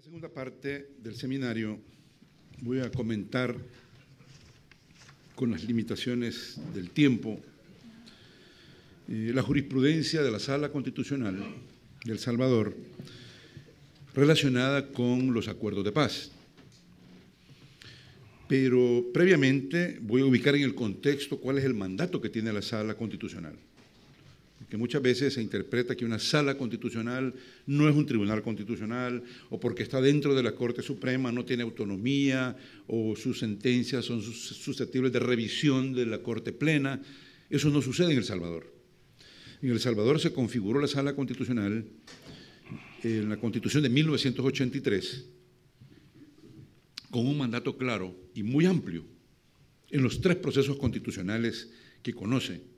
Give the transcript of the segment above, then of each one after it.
segunda parte del seminario voy a comentar, con las limitaciones del tiempo, la jurisprudencia de la Sala Constitucional de El Salvador relacionada con los acuerdos de paz. Pero previamente voy a ubicar en el contexto cuál es el mandato que tiene la Sala Constitucional. Porque muchas veces se interpreta que una Sala Constitucional no es un tribunal constitucional, o porque está dentro de la Corte Suprema no tiene autonomía, o sus sentencias son susceptibles de revisión de la Corte Plena. Eso no sucede en El Salvador. En El Salvador se configuró la Sala Constitucional en la Constitución de 1983 con un mandato claro y muy amplio en los tres procesos constitucionales que conoce: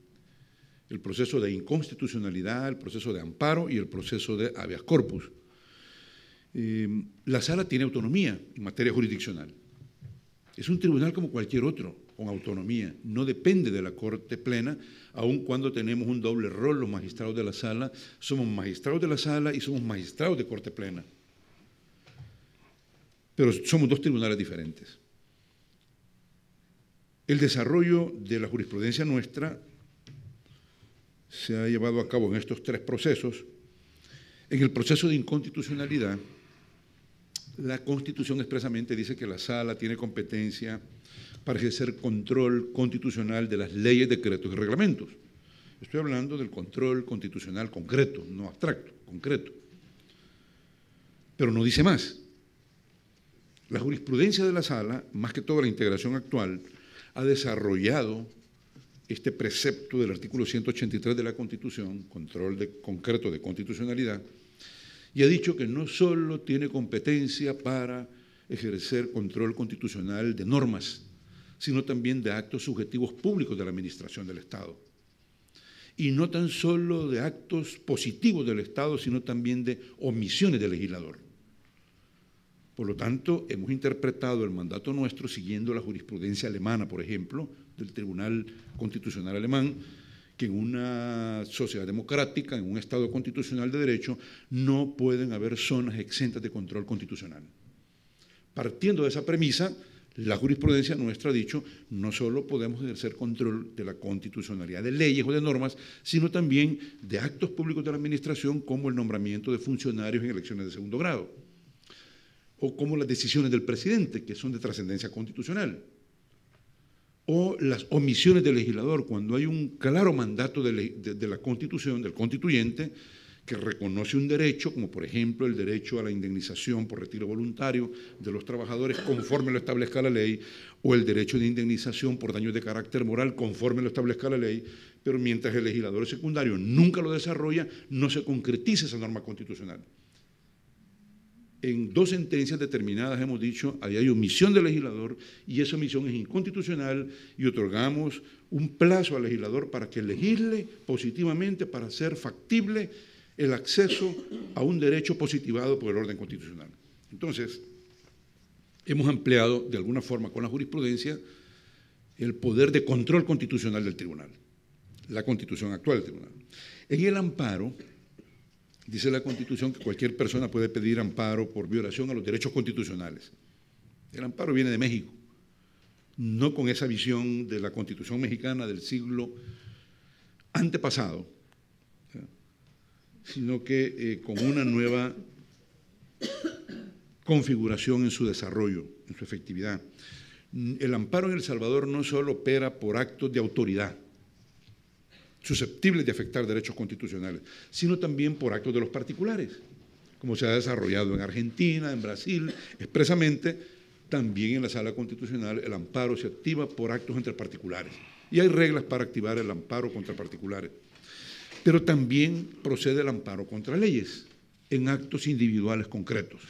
el proceso de inconstitucionalidad, el proceso de amparo y el proceso de habeas corpus. La Sala tiene autonomía en materia jurisdiccional. Es un tribunal como cualquier otro, con autonomía. No depende de la Corte Plena, aun cuando tenemos un doble rol los magistrados de la Sala. Somos magistrados de la Sala y somos magistrados de Corte Plena. Pero somos dos tribunales diferentes. El desarrollo de la jurisprudencia nuestra se ha llevado a cabo en estos tres procesos. En el proceso de inconstitucionalidad, la Constitución expresamente dice que la Sala tiene competencia para ejercer control constitucional de las leyes, decretos y reglamentos. Estoy hablando del control constitucional concreto, no abstracto, concreto. Pero no dice más. La jurisprudencia de la Sala, más que todo la integración actual, ha desarrollado este precepto del artículo 183 de la Constitución, control concreto de constitucionalidad, y ha dicho que no solo tiene competencia para ejercer control constitucional de normas, sino también de actos subjetivos públicos de la administración del Estado. Y no tan solo de actos positivos del Estado, sino también de omisiones del legislador. Por lo tanto, hemos interpretado el mandato nuestro siguiendo la jurisprudencia alemana, por ejemplo, del Tribunal Constitucional Alemán, que en una sociedad democrática, en un Estado constitucional de derecho, no pueden haber zonas exentas de control constitucional. Partiendo de esa premisa, la jurisprudencia nuestra ha dicho, no solo podemos ejercer control de la constitucionalidad de leyes o de normas, sino también de actos públicos de la administración, como el nombramiento de funcionarios en elecciones de segundo grado, o como las decisiones del presidente, que son de trascendencia constitucional, o las omisiones del legislador, cuando hay un claro mandato de la Constitución, del constituyente, que reconoce un derecho, como por ejemplo el derecho a la indemnización por retiro voluntario de los trabajadores conforme lo establezca la ley, o el derecho de indemnización por daños de carácter moral conforme lo establezca la ley, pero mientras el legislador secundario nunca lo desarrolla, no se concretiza esa norma constitucional. En dos sentencias determinadas hemos dicho, ahí hay omisión del legislador y esa omisión es inconstitucional, y otorgamos un plazo al legislador para que legisle positivamente para hacer factible el acceso a un derecho positivado por el orden constitucional. Entonces, hemos ampliado de alguna forma con la jurisprudencia el poder de control constitucional del tribunal, la constitución actual del tribunal. En el amparo, dice la Constitución que cualquier persona puede pedir amparo por violación a los derechos constitucionales. El amparo viene de México, no con esa visión de la Constitución mexicana del siglo antepasado, sino que con una nueva configuración en su desarrollo, en su efectividad. El amparo en El Salvador no solo opera por actos de autoridad, susceptibles de afectar derechos constitucionales, sino también por actos de los particulares, como se ha desarrollado en Argentina, en Brasil, expresamente. También en la Sala Constitucional el amparo se activa por actos entre particulares, y hay reglas para activar el amparo contra particulares, pero también procede el amparo contra leyes en actos individuales concretos.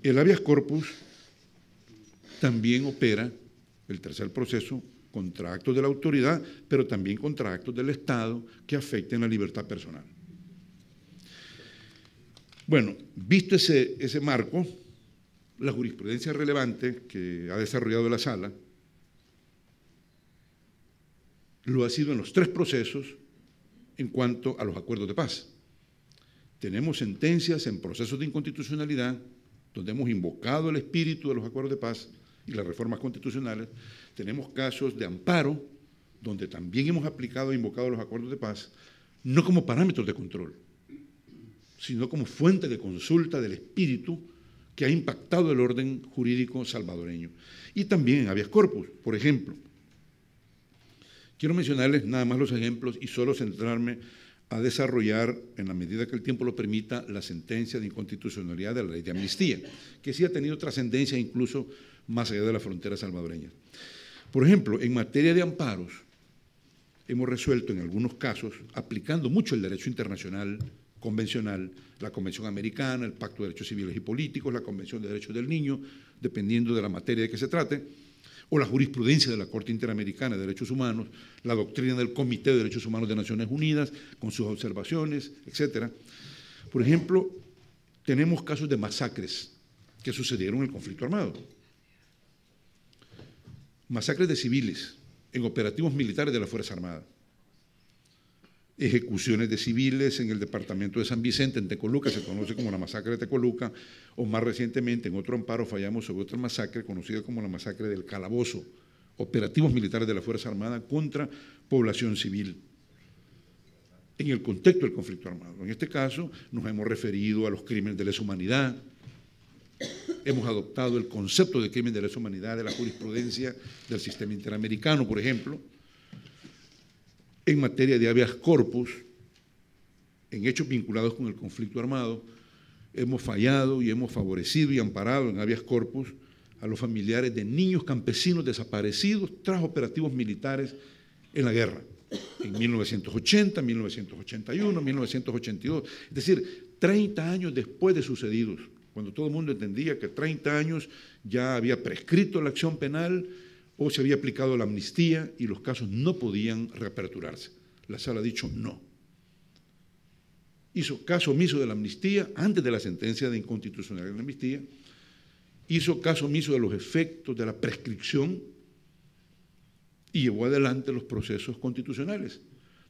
El habeas corpus también opera, el tercer proceso, contra actos de la autoridad, pero también contra actos del Estado que afecten la libertad personal. Bueno, visto ese marco, la jurisprudencia relevante que ha desarrollado la Sala lo ha sido en los tres procesos en cuanto a los acuerdos de paz. tenemos sentencias en procesos de inconstitucionalidad donde hemos invocado el espíritu de los acuerdos de paz y las reformas constitucionales. Tenemos casos de amparo donde también hemos aplicado e invocado los acuerdos de paz, no como parámetros de control, sino como fuente de consulta del espíritu que ha impactado el orden jurídico salvadoreño. Y también en habeas corpus, por ejemplo. Quiero mencionarles nada más los ejemplos y solo centrarme a desarrollar, en la medida que el tiempo lo permita, la sentencia de inconstitucionalidad de la ley de amnistía, que sí ha tenido trascendencia incluso más allá de la frontera salvadoreña. Por ejemplo, en materia de amparos, hemos resuelto en algunos casos, aplicando mucho el derecho internacional convencional, la Convención Americana, el Pacto de Derechos Civiles y Políticos, la Convención de Derechos del Niño, dependiendo de la materia de que se trate, o la jurisprudencia de la Corte Interamericana de Derechos Humanos, la doctrina del Comité de Derechos Humanos de Naciones Unidas, con sus observaciones, etc. Por ejemplo, tenemos casos de masacres que sucedieron en el conflicto armado. Masacres de civiles en operativos militares de la Fuerza Armada. Ejecuciones de civiles en el departamento de San Vicente, en Tecoluca, se conoce como la masacre de Tecoluca, o más recientemente en otro amparo fallamos sobre otra masacre conocida como la masacre del Calabozo, operativos militares de la Fuerza Armada contra población civil, en el contexto del conflicto armado. En este caso nos hemos referido a los crímenes de lesa humanidad, hemos adoptado el concepto de crimen de lesa humanidad de la jurisprudencia del sistema interamericano, por ejemplo. En materia de habeas corpus, en hechos vinculados con el conflicto armado, hemos fallado y hemos favorecido y amparado en habeas corpus a los familiares de niños campesinos desaparecidos tras operativos militares en la guerra, en 1980, 1981, 1982, es decir, 30 años después de sucedidos, cuando todo el mundo entendía que 30 años ya había prescrito la acción penal o se había aplicado la amnistía y los casos no podían reaperturarse. La sala ha dicho no. Hizo caso omiso de la amnistía antes de la sentencia de inconstitucionalidad de la amnistía, hizo caso omiso de los efectos de la prescripción y llevó adelante los procesos constitucionales,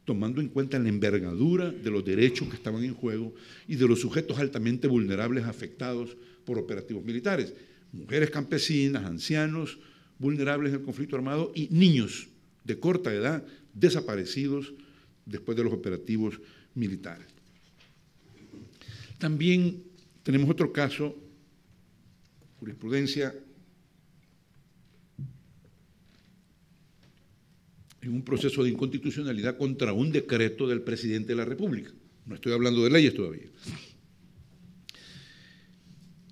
tomando en cuenta la envergadura de los derechos que estaban en juego y de los sujetos altamente vulnerables afectados por operativos militares, mujeres campesinas, ancianos vulnerables en el conflicto armado y niños de corta edad desaparecidos después de los operativos militares. También tenemos otro caso, jurisprudencia en un proceso de inconstitucionalidad contra un decreto del presidente de la República. No estoy hablando de leyes todavía.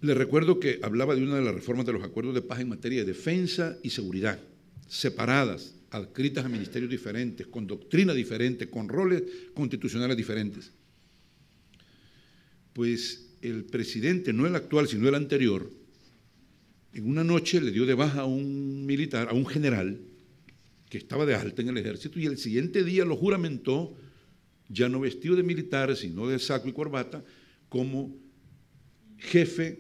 Les recuerdo que hablaba de una de las reformas de los acuerdos de paz en materia de defensa y seguridad, separadas, adscritas a ministerios diferentes, con doctrina diferente, con roles constitucionales diferentes. Pues el presidente, no el actual, sino el anterior, en una noche le dio de baja a un militar, a un general, que estaba de alta en el ejército, y el siguiente día lo juramentó, ya no vestido de militar, sino de saco y corbata, como jefe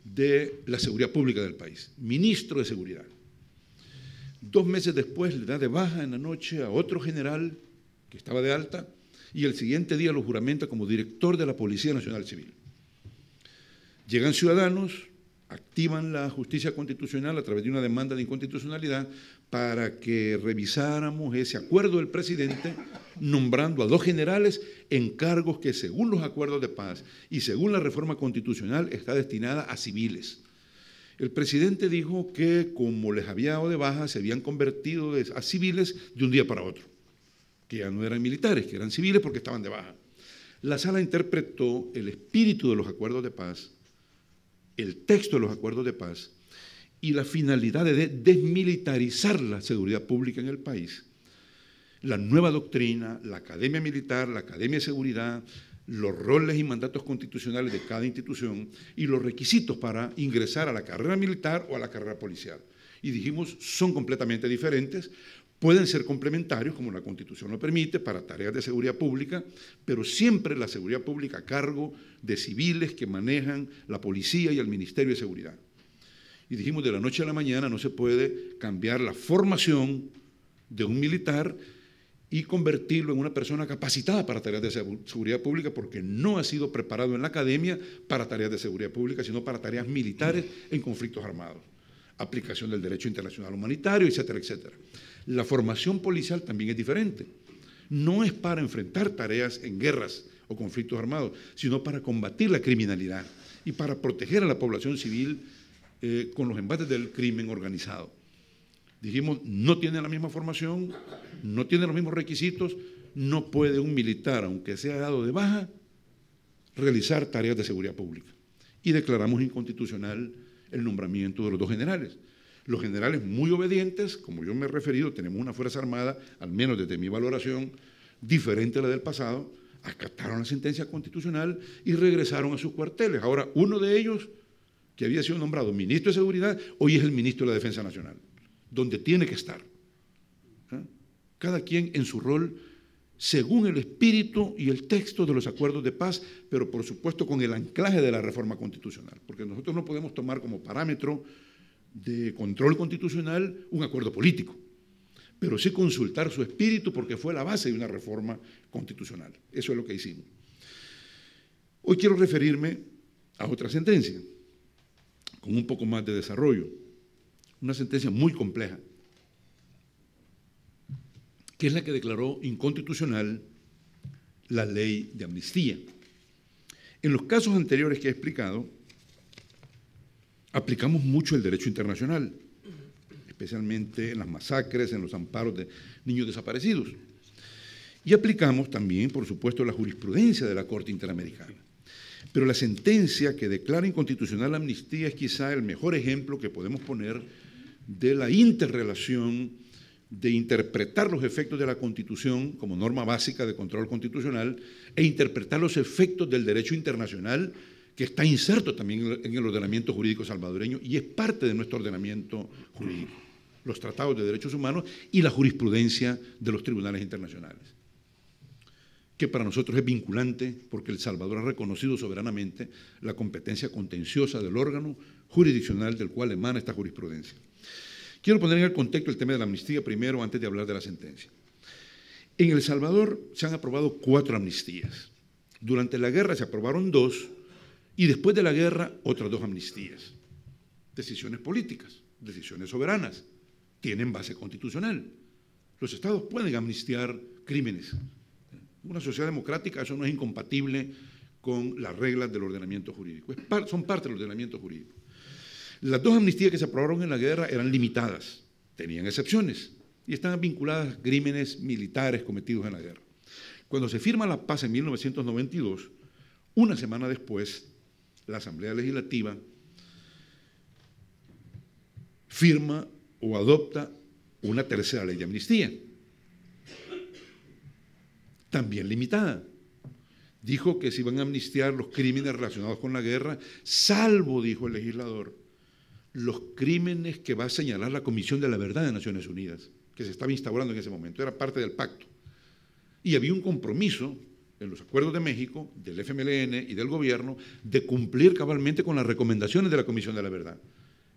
de la seguridad pública del país, ministro de seguridad. 2 meses después le da de baja en la noche a otro general que estaba de alta y el siguiente día lo juramenta como director de la Policía Nacional Civil. Llegan ciudadanos, activan la justicia constitucional a través de una demanda de inconstitucionalidad para que revisáramos ese acuerdo del presidente nombrando a 2 generales en cargos que según los acuerdos de paz y según la reforma constitucional está destinada a civiles. El presidente dijo que como les había dado de baja se habían convertido a civiles de un día para otro, que ya no eran militares, que eran civiles porque estaban de baja. La sala interpretó el espíritu de los acuerdos de paz, el texto de los acuerdos de paz y la finalidad de desmilitarizar la seguridad pública en el país. La nueva doctrina, la Academia Militar, la Academia de Seguridad, los roles y mandatos constitucionales de cada institución y los requisitos para ingresar a la carrera militar o a la carrera policial. Y dijimos, son completamente diferentes, pueden ser complementarios, como la Constitución lo permite, para tareas de seguridad pública, pero siempre la seguridad pública a cargo de civiles que manejan la policía y el Ministerio de Seguridad. Y dijimos, de la noche a la mañana no se puede cambiar la formación de un militar y convertirlo en una persona capacitada para tareas de seguridad pública, porque no ha sido preparado en la academia para tareas de seguridad pública, sino para tareas militares en conflictos armados, aplicación del derecho internacional humanitario, etcétera, etcétera. La formación policial también es diferente. No es para enfrentar tareas en guerras o conflictos armados, sino para combatir la criminalidad y para proteger a la población civil con los embates del crimen organizado. Dijimos, no tiene la misma formación, no tiene los mismos requisitos, no puede un militar, aunque sea dado de baja, realizar tareas de seguridad pública. Y declaramos inconstitucional el nombramiento de los dos generales. Los generales muy obedientes, como yo me he referido, tenemos una Fuerza Armada, al menos desde mi valoración, diferente a la del pasado, acataron la sentencia constitucional y regresaron a sus cuarteles. Ahora, uno de ellos, que había sido nombrado ministro de Seguridad, hoy es el ministro de la Defensa Nacional, donde tiene que estar. Cada quien en su rol, según el espíritu y el texto de los acuerdos de paz, pero por supuesto con el anclaje de la reforma constitucional, porque nosotros no podemos tomar como parámetro de control constitucional un acuerdo político, pero sí consultar su espíritu porque fue la base de una reforma constitucional. Eso es lo que hicimos. Hoy quiero referirme a otra sentencia, con un poco más de desarrollo, una sentencia muy compleja, que es la que declaró inconstitucional la ley de amnistía. En los casos anteriores que he explicado, aplicamos mucho el derecho internacional, especialmente en las masacres, en los amparos de niños desaparecidos. Y aplicamos también, por supuesto, la jurisprudencia de la Corte Interamericana. Pero la sentencia que declara inconstitucional la amnistía es quizá el mejor ejemplo que podemos poner de la interrelación de interpretar los efectos de la Constitución como norma básica de control constitucional e interpretar los efectos del derecho internacional que está inserto también en el ordenamiento jurídico salvadoreño y es parte de nuestro ordenamiento jurídico, los tratados de derechos humanos y la jurisprudencia de los tribunales internacionales, que para nosotros es vinculante porque El Salvador ha reconocido soberanamente la competencia contenciosa del órgano jurisdiccional del cual emana esta jurisprudencia. Quiero poner en el contexto el tema de la amnistía primero antes de hablar de la sentencia. En El Salvador se han aprobado 4 amnistías. Durante la guerra se aprobaron 2 y después de la guerra otras 2 amnistías. Decisiones políticas, decisiones soberanas, tienen base constitucional. Los estados pueden amnistiar crímenes. En una sociedad democrática eso no es incompatible con las reglas del ordenamiento jurídico, son parte del ordenamiento jurídico. Las 2 amnistías que se aprobaron en la guerra eran limitadas, tenían excepciones y estaban vinculadas a crímenes militares cometidos en la guerra. Cuando se firma la paz en 1992, una semana después, la Asamblea Legislativa firma o adopta una tercera ley de amnistía, también limitada. Dijo que se iban a amnistiar los crímenes relacionados con la guerra, salvo, dijo el legislador, los crímenes que va a señalar la Comisión de la Verdad de Naciones Unidas, que se estaba instaurando en ese momento, era parte del pacto. Y había un compromiso en los acuerdos de México, del FMLN y del gobierno, de cumplir cabalmente con las recomendaciones de la Comisión de la Verdad.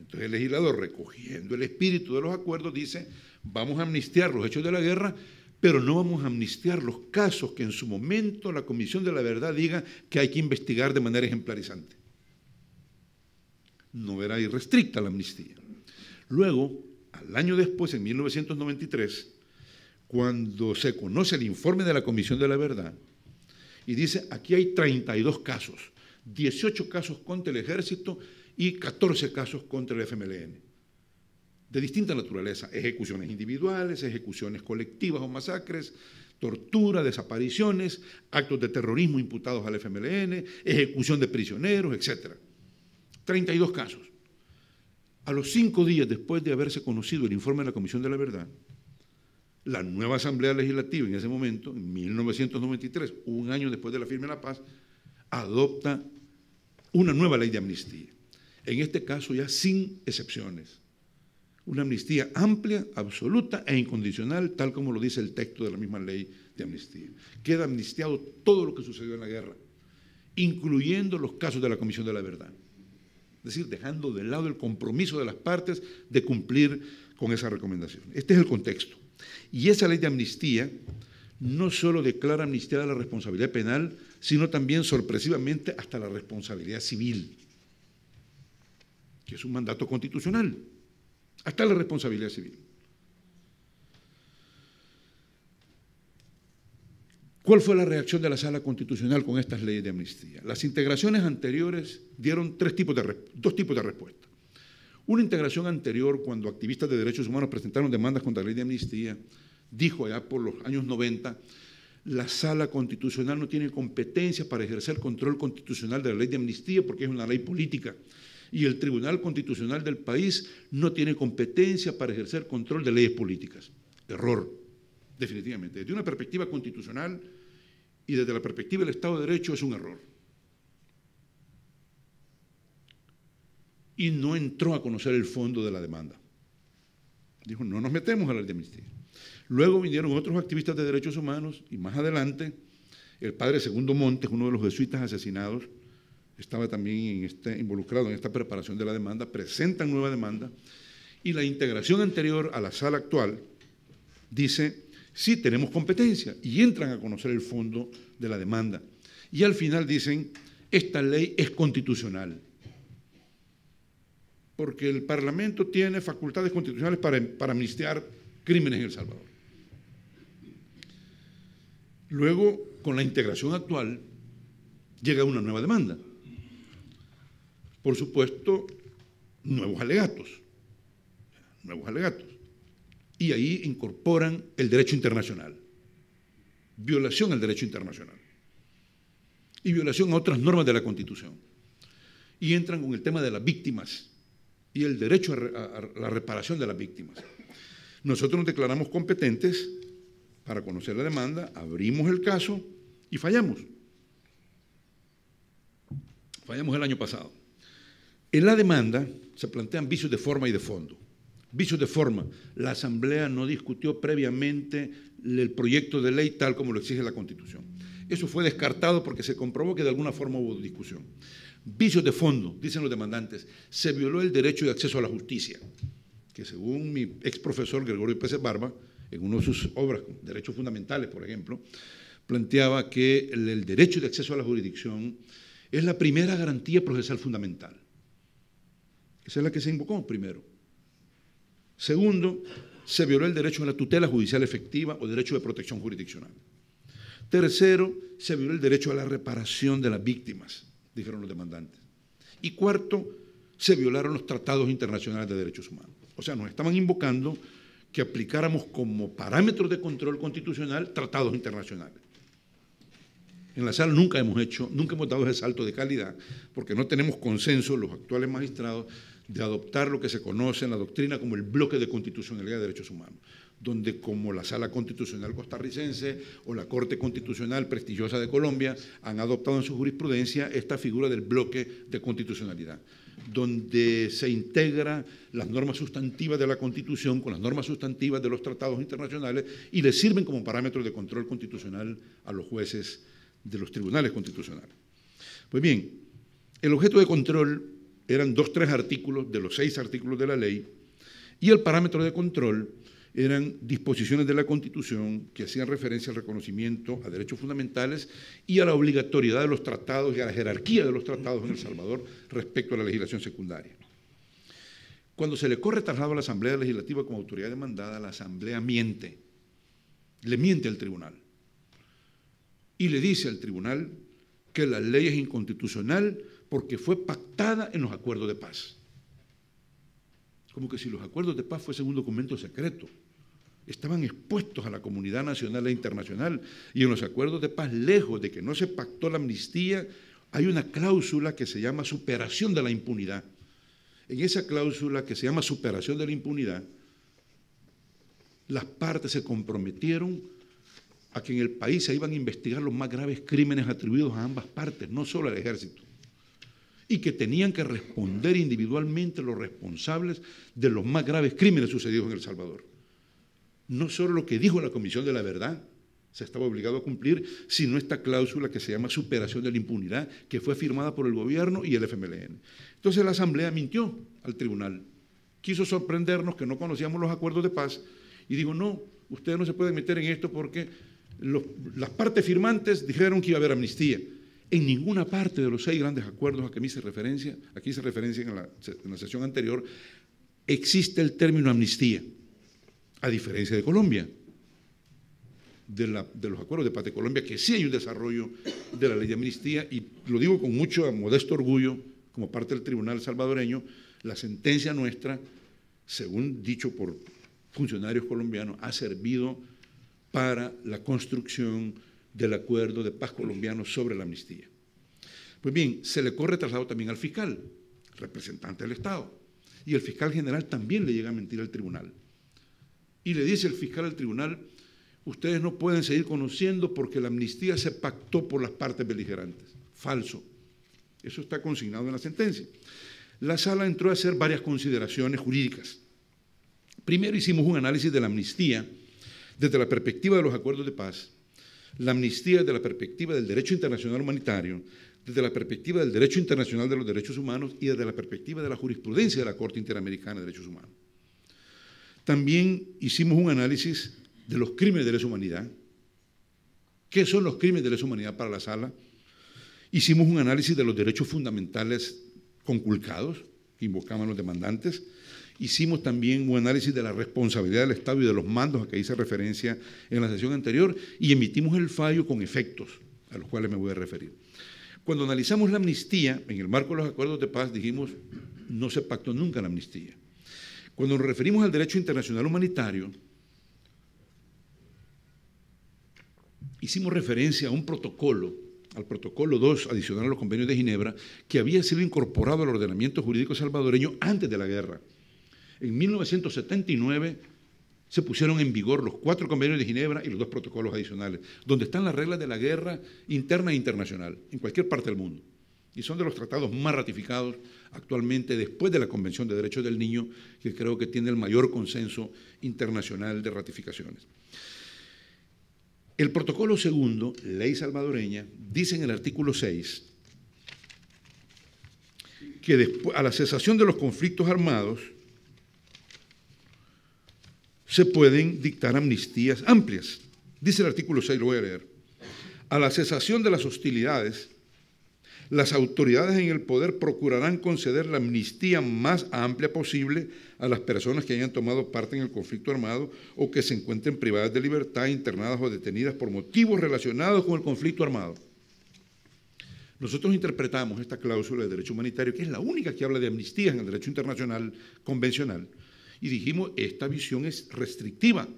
Entonces el legislador, recogiendo el espíritu de los acuerdos, dice, vamos a amnistiar los hechos de la guerra, pero no vamos a amnistiar los casos que en su momento la Comisión de la Verdad diga que hay que investigar de manera ejemplarizante. No era irrestricta la amnistía. Luego, al año después, en 1993, cuando se conoce el informe de la Comisión de la Verdad, y dice, aquí hay 32 casos, 18 casos contra el Ejército y 14 casos contra el FMLN, de distinta naturaleza, ejecuciones individuales, ejecuciones colectivas o masacres, tortura, desapariciones, actos de terrorismo imputados al FMLN, ejecución de prisioneros, etc. 32 casos. A los 5 días después de haberse conocido el informe de la Comisión de la Verdad, la nueva Asamblea Legislativa en ese momento, en 1993, un año después de la firma de la paz, adopta una nueva ley de amnistía. En este caso ya sin excepciones. Una amnistía amplia, absoluta e incondicional, tal como lo dice el texto de la misma ley de amnistía. Queda amnistiado todo lo que sucedió en la guerra, incluyendo los casos de la Comisión de la Verdad. Es decir, dejando de lado el compromiso de las partes de cumplir con esa recomendación. Este es el contexto. Y esa ley de amnistía no solo declara amnistía de la responsabilidad penal, sino también, sorpresivamente, hasta la responsabilidad civil, que es un mandato constitucional, hasta la responsabilidad civil. ¿Cuál fue la reacción de la Sala Constitucional con estas leyes de amnistía? Las integraciones anteriores dieron dos tipos de respuesta. Una integración anterior, cuando activistas de derechos humanos presentaron demandas contra la ley de amnistía, dijo ya por los años 90, la Sala Constitucional no tiene competencia para ejercer control constitucional de la ley de amnistía porque es una ley política, y el Tribunal Constitucional del país no tiene competencia para ejercer control de leyes políticas. Error, definitivamente. Desde una perspectiva constitucional y desde la perspectiva del Estado de Derecho es un error. Y no entró a conocer el fondo de la demanda. Dijo, no nos metemos a la ley de amnistía. Luego vinieron otros activistas de derechos humanos y más adelante el padre Segundo Montes, uno de los jesuitas asesinados, estaba también involucrado en esta preparación de la demanda, presentan nueva demanda y la integración anterior a la sala actual dice, sí, tenemos competencia y entran a conocer el fondo de la demanda. Y al final dicen, esta ley es constitucional, porque el Parlamento tiene facultades constitucionales para amnistiar crímenes en El Salvador. Luego, con la integración actual, llega una nueva demanda. Por supuesto, nuevos alegatos. Y ahí incorporan el derecho internacional, violación al derecho internacional y violación a otras normas de la Constitución. Y entran con el tema de las víctimas y el derecho a la reparación de las víctimas. Nosotros nos declaramos competentes para conocer la demanda, abrimos el caso y fallamos. Fallamos el año pasado. En la demanda se plantean vicios de forma y de fondo. Vicios de forma. La Asamblea no discutió previamente el proyecto de ley tal como lo exige la Constitución. Eso fue descartado porque se comprobó que de alguna forma hubo discusión. Vicios de fondo, dicen los demandantes, se violó el derecho de acceso a la justicia, que según mi ex profesor Gregorio Pérez Barba, en una de sus obras, Derechos Fundamentales, por ejemplo, planteaba que el derecho de acceso a la jurisdicción es la primera garantía procesal fundamental. Esa es la que se invocó primero. Segundo, se violó el derecho a la tutela judicial efectiva o derecho de protección jurisdiccional. Tercero, se violó el derecho a la reparación de las víctimas, dijeron los demandantes. Y cuarto, se violaron los tratados internacionales de derechos humanos. O sea, nos estaban invocando que aplicáramos como parámetros de control constitucional tratados internacionales. En la sala nunca hemos dado ese salto de calidad, porque no tenemos consenso, los actuales magistrados, de adoptar lo que se conoce en la doctrina como el bloque de constitucionalidad de derechos humanos, donde como la Sala Constitucional costarricense o la Corte Constitucional prestigiosa de Colombia han adoptado en su jurisprudencia esta figura del bloque de constitucionalidad, donde se integra las normas sustantivas de la Constitución con las normas sustantivas de los tratados internacionales y les sirven como parámetros de control constitucional a los jueces de los tribunales constitucionales. Pues bien, el objeto de control eran 3 artículos de los 6 artículos de la ley y el parámetro de control eran disposiciones de la Constitución que hacían referencia al reconocimiento a derechos fundamentales y a la obligatoriedad de los tratados y a la jerarquía de los tratados en El Salvador respecto a la legislación secundaria. Cuando se le corre traslado a la Asamblea Legislativa como autoridad demandada, la Asamblea miente, le miente al tribunal y le dice al tribunal que la ley es inconstitucional porque fue pactada en los acuerdos de paz. Como que si los acuerdos de paz fuesen un documento secreto. Estaban expuestos a la comunidad nacional e internacional y en los acuerdos de paz, lejos de que no se pactó la amnistía, hay una cláusula que se llama superación de la impunidad. En esa cláusula que se llama superación de la impunidad, las partes se comprometieron a que en el país se iban a investigar los más graves crímenes atribuidos a ambas partes, no solo al ejército, y que tenían que responder individualmente los responsables de los más graves crímenes sucedidos en El Salvador. No solo lo que dijo la Comisión de la Verdad se estaba obligado a cumplir, sino esta cláusula que se llama superación de la impunidad, que fue firmada por el gobierno y el FMLN. Entonces la Asamblea mintió al tribunal, quiso sorprendernos que no conocíamos los acuerdos de paz y dijo, no, ustedes no se pueden meter en esto porque las partes firmantes dijeron que iba a haber amnistía. En ninguna parte de los 6 grandes acuerdos a que me hice referencia, aquí hice referencia en la sesión anterior, existe el término amnistía, a diferencia de Colombia, de los acuerdos de paz de Colombia, que sí hay un desarrollo de la ley de amnistía, y lo digo con mucho modesto orgullo, como parte del tribunal salvadoreño, la sentencia nuestra, según dicho por funcionarios colombianos, ha servido para la construcción del acuerdo de paz colombiano sobre la amnistía. Pues bien, se le corre traslado también al fiscal, representante del Estado, y el fiscal general también le llega a mentir al tribunal. Y le dice el fiscal al tribunal, ustedes no pueden seguir conociendo porque la amnistía se pactó por las partes beligerantes. Falso. Eso está consignado en la sentencia. La sala entró a hacer varias consideraciones jurídicas. Primero hicimos un análisis de la amnistía desde la perspectiva de los acuerdos de paz, la amnistía desde la perspectiva del derecho internacional humanitario, desde la perspectiva del derecho internacional de los derechos humanos y desde la perspectiva de la jurisprudencia de la Corte Interamericana de Derechos Humanos. También hicimos un análisis de los crímenes de lesa humanidad. ¿Qué son los crímenes de lesa humanidad para la sala? Hicimos un análisis de los derechos fundamentales conculcados, que invocaban los demandantes. Hicimos también un análisis de la responsabilidad del Estado y de los mandos a que hice referencia en la sesión anterior y emitimos el fallo con efectos, a los cuales me voy a referir. Cuando analizamos la amnistía, en el marco de los acuerdos de paz, dijimos, no se pactó nunca la amnistía. Cuando nos referimos al derecho internacional humanitario, hicimos referencia a un protocolo, al protocolo 2 adicional a los convenios de Ginebra, que había sido incorporado al ordenamiento jurídico salvadoreño antes de la guerra. En 1979 se pusieron en vigor los 4 convenios de Ginebra y los 2 protocolos adicionales, donde están las reglas de la guerra interna e internacional, en cualquier parte del mundo. Y son de los tratados más ratificados actualmente después de la Convención de Derechos del Niño, que creo que tiene el mayor consenso internacional de ratificaciones. El protocolo segundo, ley salvadoreña, dice en el artículo 6 que a la cesación de los conflictos armados se pueden dictar amnistías amplias. Dice el artículo 6, lo voy a leer. A la cesación de las hostilidades, las autoridades en el poder procurarán conceder la amnistía más amplia posible a las personas que hayan tomado parte en el conflicto armado o que se encuentren privadas de libertad, internadas o detenidas por motivos relacionados con el conflicto armado. Nosotros interpretamos esta cláusula de derecho humanitario, que es la única que habla de amnistías en el derecho internacional convencional, y dijimos, esta visión es restrictiva,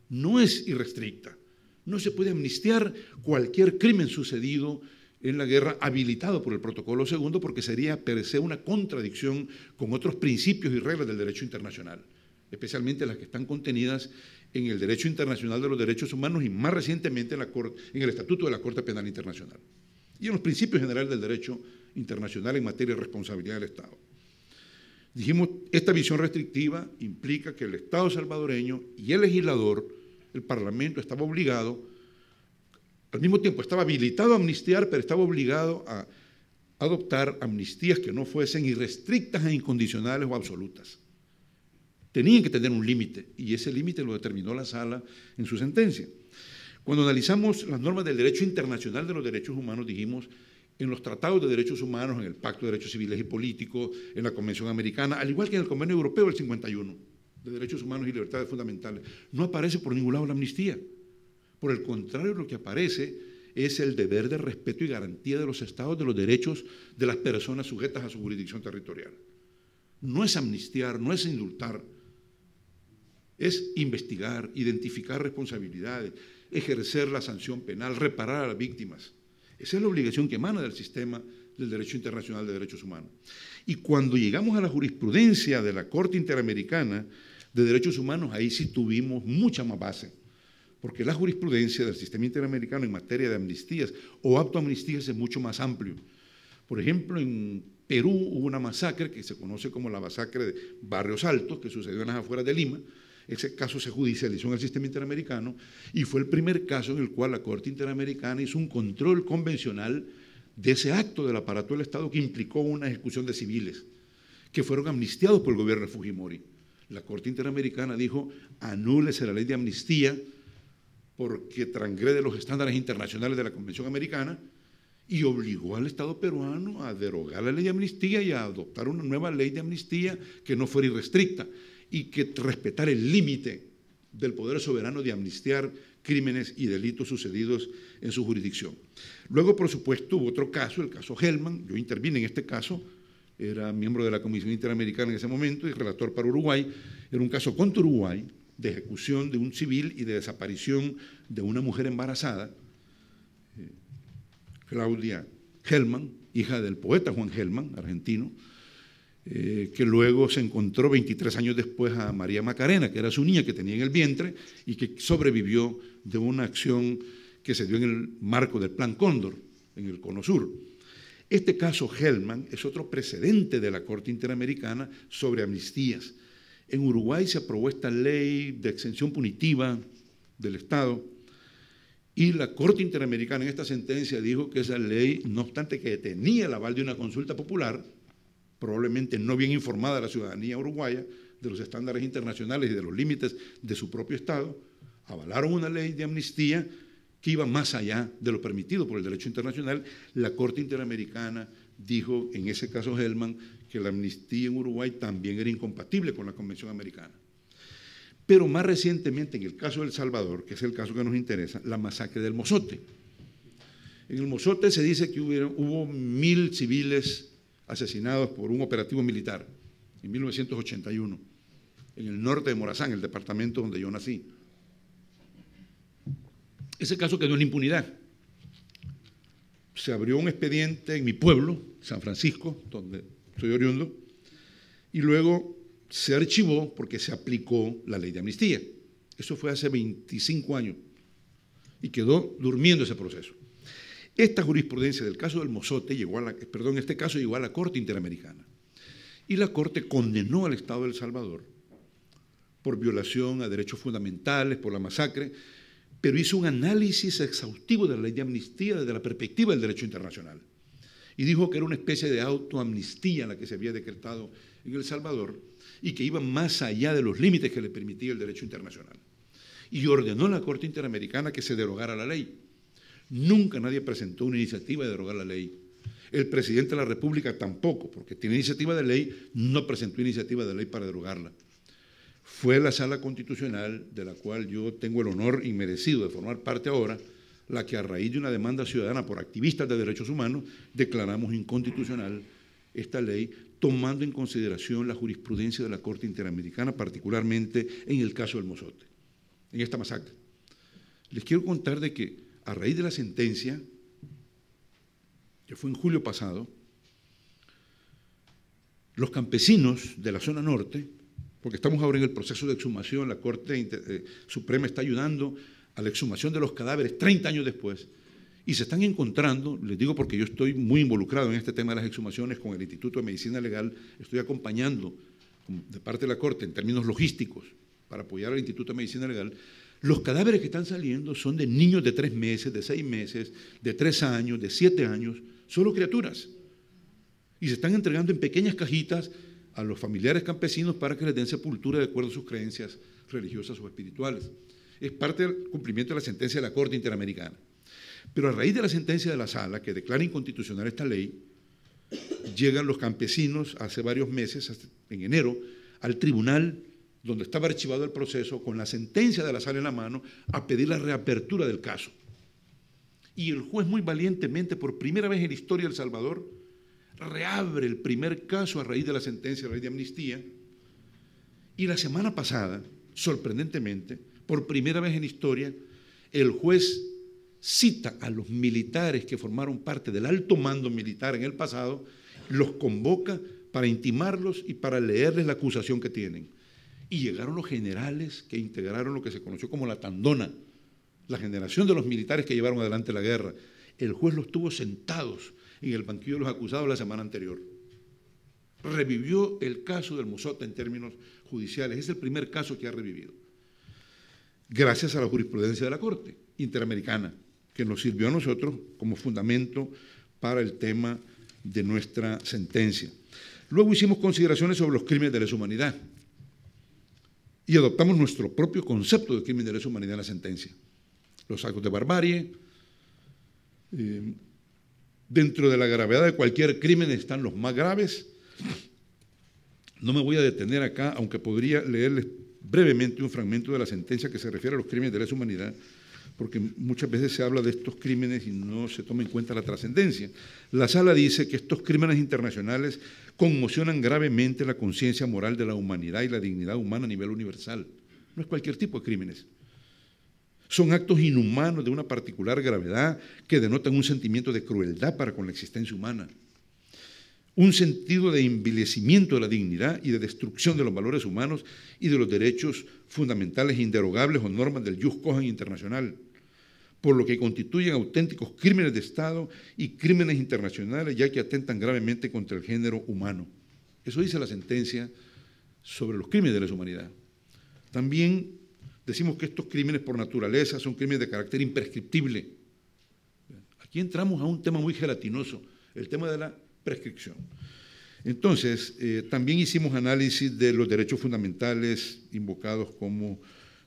no es irrestricta. No se puede amnistiar cualquier crimen sucedido en la guerra habilitado por el protocolo segundo, porque sería per se una contradicción con otros principios y reglas del derecho internacional, especialmente las que están contenidas en el derecho internacional de los derechos humanos y más recientemente en el Estatuto de la Corte Penal Internacional y en los principios generales del derecho internacional en materia de responsabilidad del Estado. Dijimos, esta visión restrictiva implica que el Estado salvadoreño y el legislador, el Parlamento, estaba obligado, al mismo tiempo estaba habilitado a amnistiar, pero estaba obligado a adoptar amnistías que no fuesen irrestrictas e incondicionales o absolutas. Tenían que tener un límite, y ese límite lo determinó la Sala en su sentencia. Cuando analizamos las normas del derecho internacional de los derechos humanos, dijimos, en los tratados de derechos humanos, en el Pacto de Derechos Civiles y Políticos, en la Convención Americana, al igual que en el Convenio Europeo del 51, de Derechos Humanos y Libertades Fundamentales, no aparece por ningún lado la amnistía. Por el contrario, lo que aparece es el deber de respeto y garantía de los estados de los derechos de las personas sujetas a su jurisdicción territorial. No es amnistiar, no es indultar, es investigar, identificar responsabilidades, ejercer la sanción penal, reparar a las víctimas. Esa es la obligación que emana del sistema del derecho internacional de derechos humanos. Y cuando llegamos a la jurisprudencia de la Corte Interamericana de Derechos Humanos, ahí sí tuvimos mucha más base, porque la jurisprudencia del sistema interamericano en materia de amnistías o autoamnistías es mucho más amplio. Por ejemplo, en Perú hubo una masacre que se conoce como la masacre de Barrios Altos, que sucedió en las afueras de Lima. Ese caso se judicializó en el sistema interamericano y fue el primer caso en el cual la Corte Interamericana hizo un control convencional de ese acto del aparato del Estado que implicó una ejecución de civiles, que fueron amnistiados por el gobierno de Fujimori. La Corte Interamericana dijo, anúlese la ley de amnistía porque transgrede los estándares internacionales de la Convención Americana, y obligó al Estado peruano a derogar la ley de amnistía y a adoptar una nueva ley de amnistía que no fuera irrestricta y que respetara el límite del poder soberano de amnistiar crímenes y delitos sucedidos en su jurisdicción. Luego, por supuesto, hubo otro caso, el caso Hellman. Yo intervine en este caso, era miembro de la Comisión Interamericana en ese momento y relator para Uruguay. Era un caso contra Uruguay de ejecución de un civil y de desaparición de una mujer embarazada, Claudia Hellman, hija del poeta Juan Hellman, argentino, que luego se encontró 23 años después a María Macarena, que era su niña que tenía en el vientre y que sobrevivió de una acción que se dio en el marco del Plan Cóndor, en el Cono Sur. Este caso Hellman es otro precedente de la Corte Interamericana sobre amnistías. En Uruguay se aprobó esta ley de exención punitiva del Estado y la Corte Interamericana en esta sentencia dijo que esa ley, no obstante que tenía el aval de una consulta popular, probablemente no bien informada a la ciudadanía uruguaya de los estándares internacionales y de los límites de su propio Estado, avalaron una ley de amnistía que iba más allá de lo permitido por el derecho internacional. La Corte Interamericana dijo, en ese caso Hellman, que la amnistía en Uruguay también era incompatible con la Convención Americana. Pero más recientemente, en el caso de El Salvador, que es el caso que nos interesa, la masacre del Mozote. En el Mozote se dice que hubo 1000 civiles asesinados por un operativo militar en 1981, en el norte de Morazán, el departamento donde yo nací. Ese caso quedó en impunidad. Se abrió un expediente en mi pueblo, San Francisco, donde soy oriundo, y luego se archivó porque se aplicó la ley de amnistía. Eso fue hace 25 años y quedó durmiendo ese proceso. Esta jurisprudencia del caso del Mozote este caso llegó a la Corte Interamericana y la Corte condenó al Estado de El Salvador por violación a derechos fundamentales, por la masacre, pero hizo un análisis exhaustivo de la ley de amnistía desde la perspectiva del derecho internacional y dijo que era una especie de autoamnistía la que se había decretado en El Salvador y que iba más allá de los límites que le permitía el derecho internacional. Y ordenó a la Corte Interamericana que se derogara la ley. Nunca nadie presentó una iniciativa de derogar la ley. El presidente de la República tampoco, porque tiene iniciativa de ley, no presentó iniciativa de ley para derogarla. Fue la Sala Constitucional, de la cual yo tengo el honor inmerecido de formar parte ahora, la que a raíz de una demanda ciudadana por activistas de derechos humanos declaramos inconstitucional esta ley, tomando en consideración la jurisprudencia de la Corte Interamericana, particularmente en el caso del Mozote, en esta masacre. Les quiero contar de que a raíz de la sentencia, que fue en julio pasado, los campesinos de la zona norte, porque estamos ahora en el proceso de exhumación, la Corte Suprema está ayudando a la exhumación de los cadáveres 30 años después, y se están encontrando, les digo porque yo estoy muy involucrado en este tema de las exhumaciones con el Instituto de Medicina Legal, estoy acompañando de parte de la Corte en términos logísticos para apoyar al Instituto de Medicina Legal. Los cadáveres que están saliendo son de niños de 3 meses, de 6 meses, de 3 años, de 7 años, solo criaturas. Y se están entregando en pequeñas cajitas a los familiares campesinos para que les den sepultura de acuerdo a sus creencias religiosas o espirituales. Es parte del cumplimiento de la sentencia de la Corte Interamericana. Pero a raíz de la sentencia de la Sala, que declara inconstitucional esta ley, llegan los campesinos hace varios meses, en enero, al tribunal donde estaba archivado el proceso, con la sentencia de la Sala en la mano, a pedir la reapertura del caso. Y el juez muy valientemente, por primera vez en la historia de El Salvador, reabre el primer caso a raíz de la sentencia de la ley de amnistía. Y la semana pasada, sorprendentemente, por primera vez en la historia, el juez cita a los militares que formaron parte del alto mando militar en el pasado, los convoca para intimarlos y para leerles la acusación que tienen. Y llegaron los generales que integraron lo que se conoció como la Tandona, la generación de los militares que llevaron adelante la guerra. El juez los tuvo sentados en el banquillo de los acusados la semana anterior. Revivió el caso del Mozote en términos judiciales. Es el primer caso que ha revivido, gracias a la jurisprudencia de la Corte Interamericana, que nos sirvió a nosotros como fundamento para el tema de nuestra sentencia. Luego hicimos consideraciones sobre los crímenes de lesa humanidad. y adoptamos nuestro propio concepto de crimen de lesa humanidad en la sentencia. Los actos de barbarie, dentro de la gravedad de cualquier crimen están los más graves. No me voy a detener acá, aunque podría leerles brevemente un fragmento de la sentencia que se refiere a los crímenes de lesa humanidad, porque muchas veces se habla de estos crímenes y no se toma en cuenta la trascendencia. La sala dice que estos crímenes internacionales conmocionan gravemente la conciencia moral de la humanidad y la dignidad humana a nivel universal. No es cualquier tipo de crímenes. Son actos inhumanos de una particular gravedad que denotan un sentimiento de crueldad para con la existencia humana, un sentido de envilecimiento de la dignidad y de destrucción de los valores humanos y de los derechos fundamentales inderogables o normas del jus cogens internacional, por lo que constituyen auténticos crímenes de Estado y crímenes internacionales, ya que atentan gravemente contra el género humano. Eso dice la sentencia sobre los crímenes de lesa humanidad. También decimos que estos crímenes por naturaleza son crímenes de carácter imprescriptible. Aquí entramos a un tema muy gelatinoso, el tema de la prescripción. Entonces, también hicimos análisis de los derechos fundamentales invocados como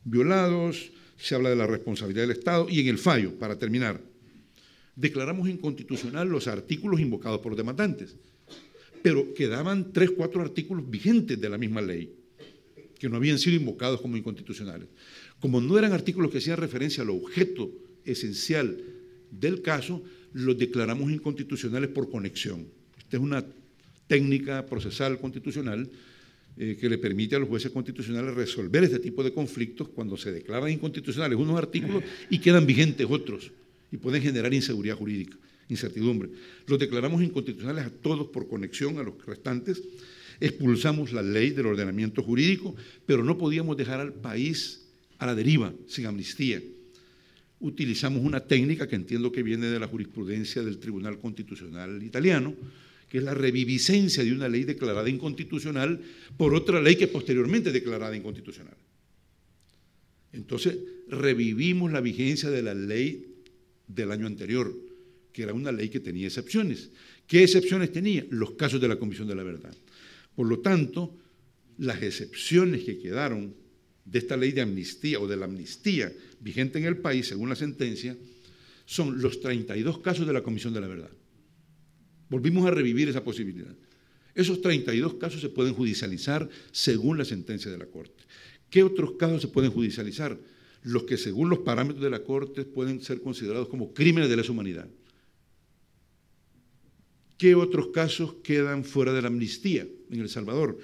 violados, se habla de la responsabilidad del Estado y en el fallo, para terminar, declaramos inconstitucional los artículos invocados por los demandantes, pero quedaban 3 o 4 artículos vigentes de la misma ley, que no habían sido invocados como inconstitucionales. Como no eran artículos que hacían referencia al objeto esencial del caso, los declaramos inconstitucionales por conexión. Esta es una técnica procesal constitucional que le permite a los jueces constitucionales resolver este tipo de conflictos cuando se declaran inconstitucionales unos artículos y quedan vigentes otros, y pueden generar inseguridad jurídica, incertidumbre. Los declaramos inconstitucionales a todos por conexión a los restantes. Expulsamos la ley del ordenamiento jurídico, pero no podíamos dejar al país a la deriva, sin amnistía. Utilizamos una técnica que entiendo que viene de la jurisprudencia del Tribunal Constitucional italiano, que es la reviviscencia de una ley declarada inconstitucional por otra ley que posteriormente declarada inconstitucional. Entonces, revivimos la vigencia de la ley del año anterior, que era una ley que tenía excepciones. ¿Qué excepciones tenía? Los casos de la Comisión de la Verdad. Por lo tanto, las excepciones que quedaron de esta ley de amnistía o de la amnistía vigente en el país, según la sentencia, son los 32 casos de la Comisión de la Verdad. Volvimos a revivir esa posibilidad. Esos 32 casos se pueden judicializar según la sentencia de la Corte. ¿Qué otros casos se pueden judicializar? Los que según los parámetros de la Corte pueden ser considerados como crímenes de lesa humanidad. ¿Qué otros casos quedan fuera de la amnistía en El Salvador?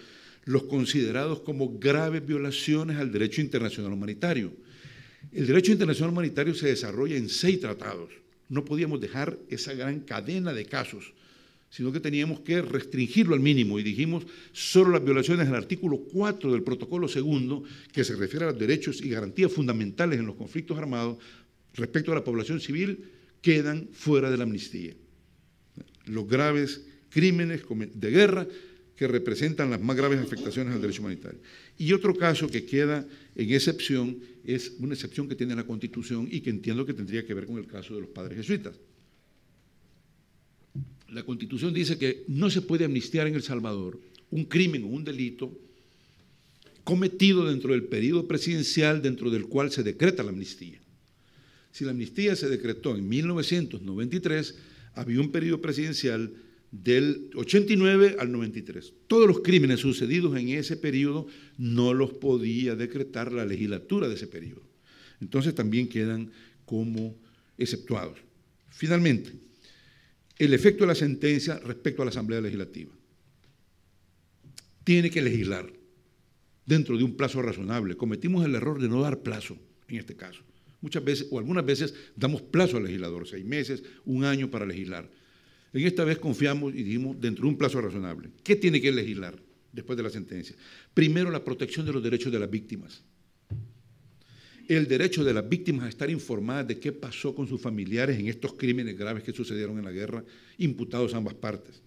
Los considerados como graves violaciones al derecho internacional humanitario. El derecho internacional humanitario se desarrolla en 6 tratados. No podíamos dejar esa gran cadena de casos, sino que teníamos que restringirlo al mínimo y dijimos solo las violaciones al artículo 4 del protocolo segundo, que se refiere a los derechos y garantías fundamentales en los conflictos armados respecto a la población civil, quedan fuera de la amnistía. Los graves crímenes de guerra que representan las más graves afectaciones al derecho humanitario. Y otro caso que queda en excepción es una excepción que tiene la Constitución y que entiendo que tendría que ver con el caso de los padres jesuitas. La Constitución dice que no se puede amnistiar en El Salvador un crimen o un delito cometido dentro del periodo presidencial dentro del cual se decreta la amnistía. Si la amnistía se decretó en 1993, había un periodo presidencial del 89 al 93. Todos los crímenes sucedidos en ese periodo no los podía decretar la legislatura de ese periodo. Entonces también quedan como exceptuados. Finalmente, el efecto de la sentencia respecto a la Asamblea Legislativa. Tiene que legislar dentro de un plazo razonable. Cometimos el error de no dar plazo en este caso. Muchas veces, o algunas veces, damos plazo al legislador, 6 meses, 1 año para legislar. En esta vez confiamos y dijimos dentro de un plazo razonable. ¿Qué tiene que legislar después de la sentencia? Primero, la protección de los derechos de las víctimas. El derecho de las víctimas a estar informadas de qué pasó con sus familiares en estos crímenes graves que sucedieron en la guerra, imputados a ambas partes.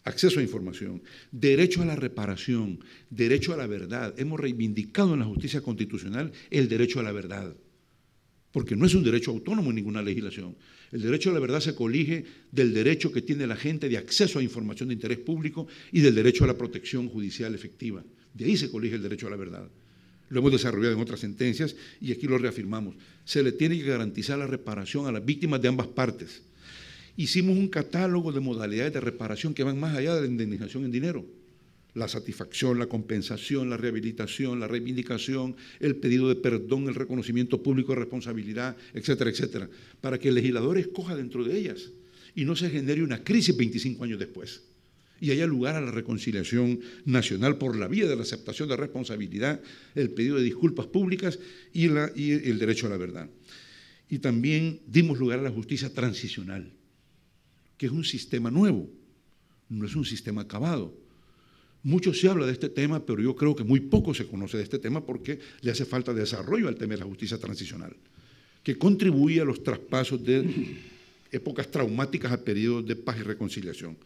Acceso a información, derecho a la reparación, derecho a la verdad. Hemos reivindicado en la justicia constitucional el derecho a la verdad, porque no es un derecho autónomo en ninguna legislación. El derecho a la verdad se colige del derecho que tiene la gente de acceso a información de interés público y del derecho a la protección judicial efectiva. De ahí se colige el derecho a la verdad. lo hemos desarrollado en otras sentencias y aquí lo reafirmamos. Se le tiene que garantizar la reparación a las víctimas de ambas partes. Hicimos un catálogo de modalidades de reparación que van más allá de la indemnización en dinero. La satisfacción, la compensación, la rehabilitación, la reivindicación, el pedido de perdón, el reconocimiento público de responsabilidad, etcétera, etcétera, para que el legislador escoja dentro de ellas y no se genere una crisis 25 años después y haya lugar a la reconciliación nacional por la vía de la aceptación de responsabilidad, el pedido de disculpas públicas y el derecho a la verdad. Y también dimos lugar a la justicia transicional, que es un sistema nuevo, no es un sistema acabado. Mucho se habla de este tema, pero yo creo que muy poco se conoce de este tema porque le hace falta desarrollo al tema de la justicia transicional, que contribuye a los traspasos de épocas traumáticas a periodos de paz y reconciliación.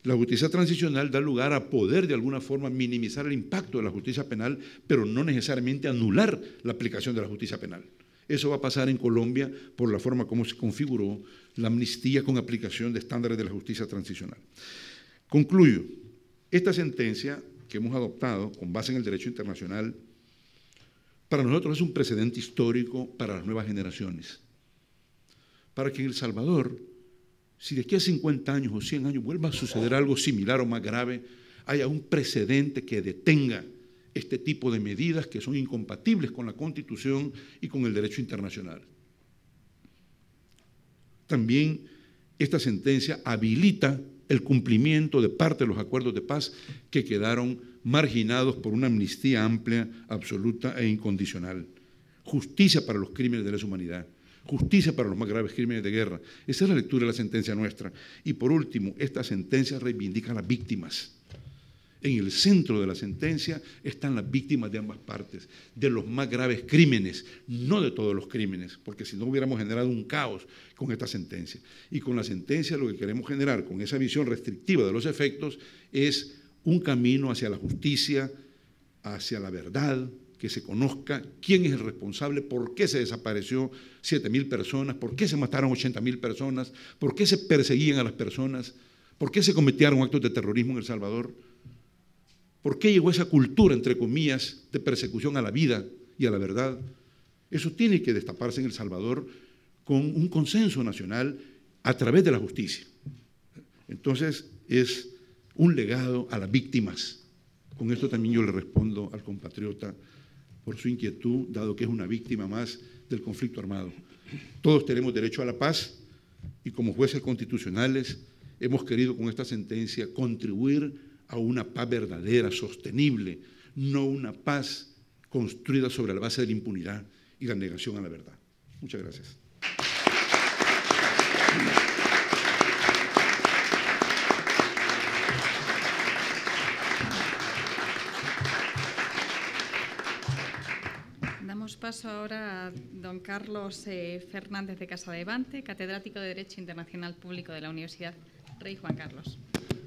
La justicia transicional da lugar a poder de alguna forma minimizar el impacto de la justicia penal, pero no necesariamente anular la aplicación de la justicia penal. Eso va a pasar en Colombia por la forma como se configuró la amnistía con aplicación de estándares de la justicia transicional. Concluyo. Esta sentencia que hemos adoptado con base en el derecho internacional, para nosotros es un precedente histórico para las nuevas generaciones. Para que en El Salvador, si de aquí a 50 años o 100 años vuelva a suceder algo similar o más grave, haya un precedente que detenga este tipo de medidas que son incompatibles con la Constitución y con el derecho internacional. También esta sentencia habilita el cumplimiento de parte de los acuerdos de paz que quedaron marginados por una amnistía amplia, absoluta e incondicional. Justicia para los crímenes de lesa humanidad, justicia para los más graves crímenes de guerra. Esa es la lectura de la sentencia nuestra. Y por último, esta sentencia reivindica a las víctimas. En el centro de la sentencia están las víctimas de ambas partes, de los más graves crímenes, no de todos los crímenes, porque si no hubiéramos generado un caos con esta sentencia. Y con la sentencia lo que queremos generar, con esa visión restrictiva de los efectos, es un camino hacia la justicia, hacia la verdad, que se conozca quién es el responsable, por qué se desapareció 7.000 personas, por qué se mataron 80.000 personas, por qué se perseguían a las personas, por qué se cometieron actos de terrorismo en El Salvador. ¿Por qué llegó esa cultura, entre comillas, de persecución a la vida y a la verdad? Eso tiene que destaparse en El Salvador con un consenso nacional a través de la justicia. Entonces, es un legado a las víctimas. Con esto también yo le respondo al compatriota por su inquietud, dado que es una víctima más del conflicto armado. Todos tenemos derecho a la paz y como jueces constitucionales hemos querido con esta sentencia contribuir a una paz verdadera, sostenible, no una paz construida sobre la base de la impunidad y la negación a la verdad. Muchas gracias. Damos paso ahora a don Carlos Fernández de Casadevante, catedrático de Derecho Internacional Público de la Universidad Rey Juan Carlos.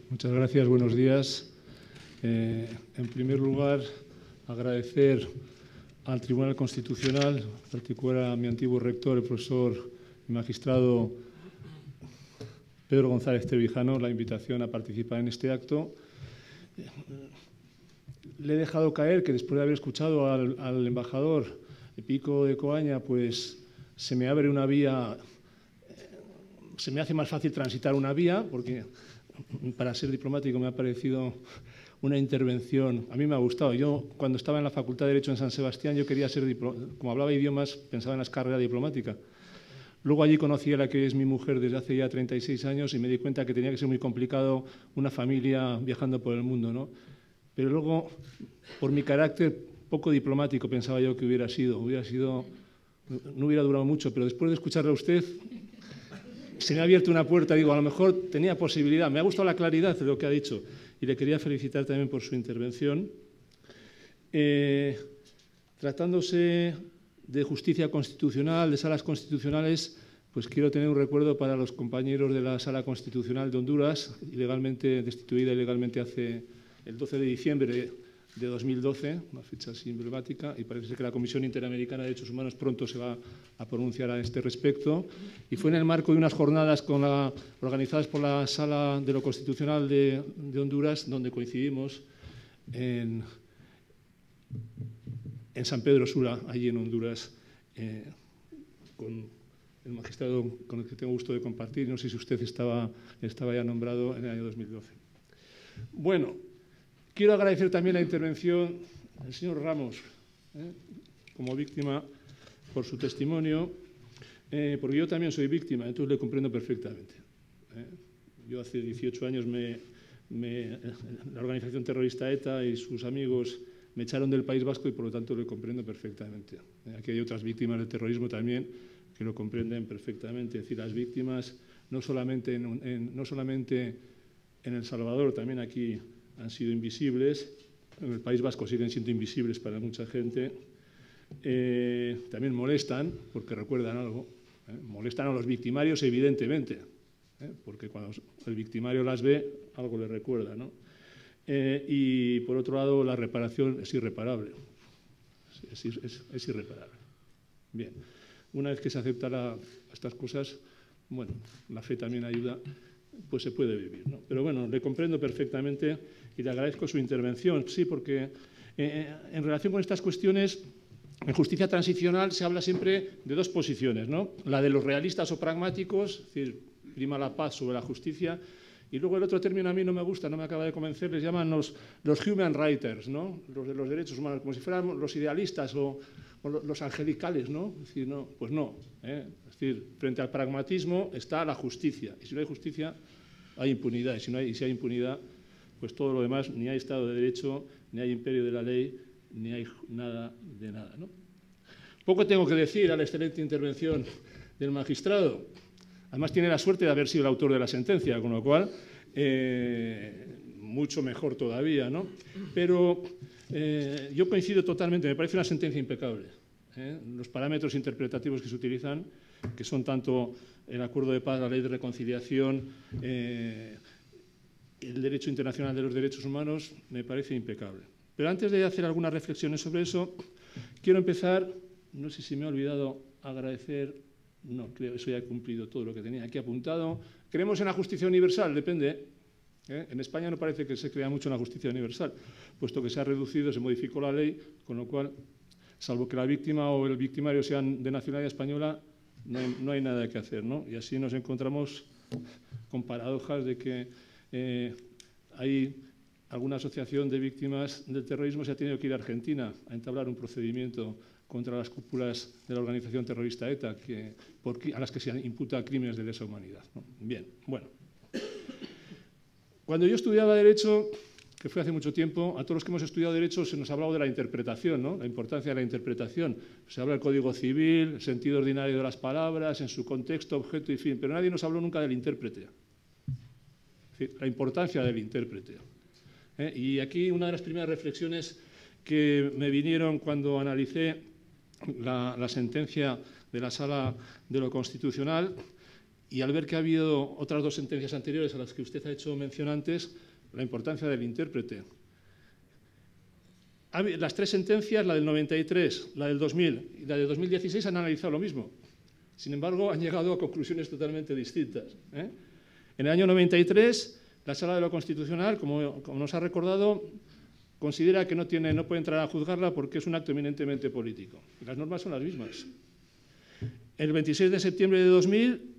Muchas gracias, buenos días. En primer lugar, agradecer al Tribunal Constitucional, en particular a mi antiguo rector, el profesor y magistrado Pedro González Trevijano, la invitación a participar en este acto. Le he dejado caer que después de haber escuchado al embajador Pico de Coaña, pues se me abre una vía, se me hace más fácil transitar una vía, porque para ser diplomático me ha parecido una intervención, a mí me ha gustado. Yo cuando estaba en la Facultad de Derecho en San Sebastián, yo quería ser como hablaba idiomas, pensaba en la carrera diplomática. Luego allí conocí a la que es mi mujer desde hace ya 36 años y me di cuenta que tenía que ser muy complicado una familia viajando por el mundo, ¿no? Pero luego, por mi carácter poco diplomático, pensaba yo que hubiera sido, no hubiera durado mucho, pero después de escucharle a usted, se me ha abierto una puerta, digo, a lo mejor tenía posibilidad. Me ha gustado la claridad de lo que ha dicho y le quería felicitar también por su intervención. Tratándose de justicia constitucional, de salas constitucionales, pues quiero tener un recuerdo para los compañeros de la Sala Constitucional de Honduras, destituida ilegalmente hace el 12 de diciembre de 2012, una fecha así emblemática, y parece que la Comisión Interamericana de Derechos Humanos pronto se va a pronunciar a este respecto. Y fue en el marco de unas jornadas organizadas por la Sala de lo Constitucional de Honduras, donde coincidimos en en San Pedro Sula, allí en Honduras, con el magistrado con el que tengo gusto de compartir. No sé si usted estaba ya nombrado en el año 2012. Bueno, quiero agradecer también la intervención del señor Ramos, como víctima, por su testimonio, porque yo también soy víctima, entonces le comprendo perfectamente. Yo hace 18 años la organización terrorista ETA y sus amigos me echaron del País Vasco y por lo tanto lo comprendo perfectamente. Aquí hay otras víctimas del terrorismo también que lo comprenden perfectamente. Es decir, las víctimas no solamente en El Salvador, también aquí han sido invisibles. En el País Vasco siguen siendo invisibles para mucha gente. También molestan porque recuerdan algo. Molestan a los victimarios, evidentemente, porque cuando el victimario las ve, algo le recuerda, ¿no? Y por otro lado, la reparación es irreparable. Es irreparable. Bien, una vez que se aceptan estas cosas, bueno, la fe también ayuda, pues se puede vivir, ¿no? Pero bueno, le comprendo perfectamente y le agradezco su intervención. Sí, porque en relación con estas cuestiones, en justicia transicional se habla siempre de dos posiciones, ¿no? La de los realistas o pragmáticos, es decir, prima la paz sobre la justicia. Y luego el otro término a mí no me gusta, no me acaba de convencer, les llaman los human writers, ¿no? Los de los derechos humanos, como si fueran los idealistas o los angelicales, ¿no? Es decir, no, pues no. Es decir, frente al pragmatismo está la justicia. Y si no hay justicia, hay impunidad. Y si hay impunidad, pues todo lo demás, ni hay Estado de Derecho, ni hay imperio de la ley, ni hay nada de nada, ¿no? Poco tengo que decir a la excelente intervención del magistrado. Además, tiene la suerte de haber sido el autor de la sentencia, con lo cual, mucho mejor todavía, ¿no? Pero yo coincido totalmente, me parece una sentencia impecable. Los parámetros interpretativos que se utilizan, que son tanto el acuerdo de paz, la ley de reconciliación, el derecho internacional de los derechos humanos, me parece impecable. Pero antes de hacer algunas reflexiones sobre eso, quiero empezar, no sé si me he olvidado agradecer. No, creo que eso ya he cumplido todo lo que tenía aquí apuntado. ¿Creemos en la justicia universal? Depende. En España no parece que se crea mucho en la justicia universal, puesto que se ha reducido, se modificó la ley, con lo cual, salvo que la víctima o el victimario sean de nacionalidad española, no hay nada que hacer, ¿no? Y así nos encontramos con paradojas de que hay alguna asociación de víctimas del terrorismo se ha tenido que ir a Argentina a entablar un procedimiento contra las cúpulas de la organización terrorista ETA, a las que se imputa crímenes de lesa humanidad, ¿no? Bien, bueno. Cuando yo estudiaba Derecho, que fue hace mucho tiempo, a todos los que hemos estudiado Derecho se nos ha hablado de la interpretación, ¿no? La importancia de la interpretación. Se habla del Código Civil, el sentido ordinario de las palabras, en su contexto, objeto y fin, pero nadie nos habló nunca del intérprete. Es decir, la importancia del intérprete. Y aquí una de las primeras reflexiones que me vinieron cuando analicé la sentencia de la Sala de lo Constitucional y al ver que ha habido otras dos sentencias anteriores a las que usted ha hecho mención antes, la importancia del intérprete. Las tres sentencias, la del 93, la del 2000 y la del 2016, han analizado lo mismo. Sin embargo, han llegado a conclusiones totalmente distintas. En el año 93, la Sala de lo Constitucional, como nos ha recordado, considera que no puede entrar a juzgarla porque es un acto eminentemente político. Y las normas son las mismas. El 26 de septiembre de 2000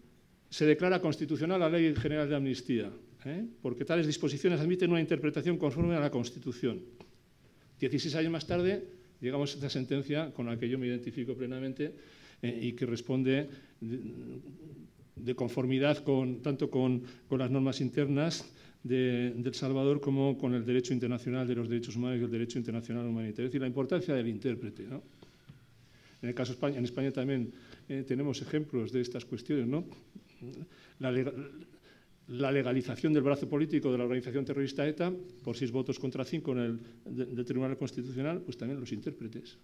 se declara constitucional la Ley General de Amnistía, porque tales disposiciones admiten una interpretación conforme a la Constitución. 16 años más tarde llegamos a esta sentencia con la que yo me identifico plenamente y que responde de conformidad tanto con las normas internas de El Salvador como con el derecho internacional de los derechos humanos y el derecho internacional humanitario. Es decir, la importancia del intérprete, ¿no? En el caso de España, en España también tenemos ejemplos de estas cuestiones, ¿no? La legalización del brazo político de la organización terrorista ETA por 6 votos contra 5 del Tribunal Constitucional, pues también los intérpretes.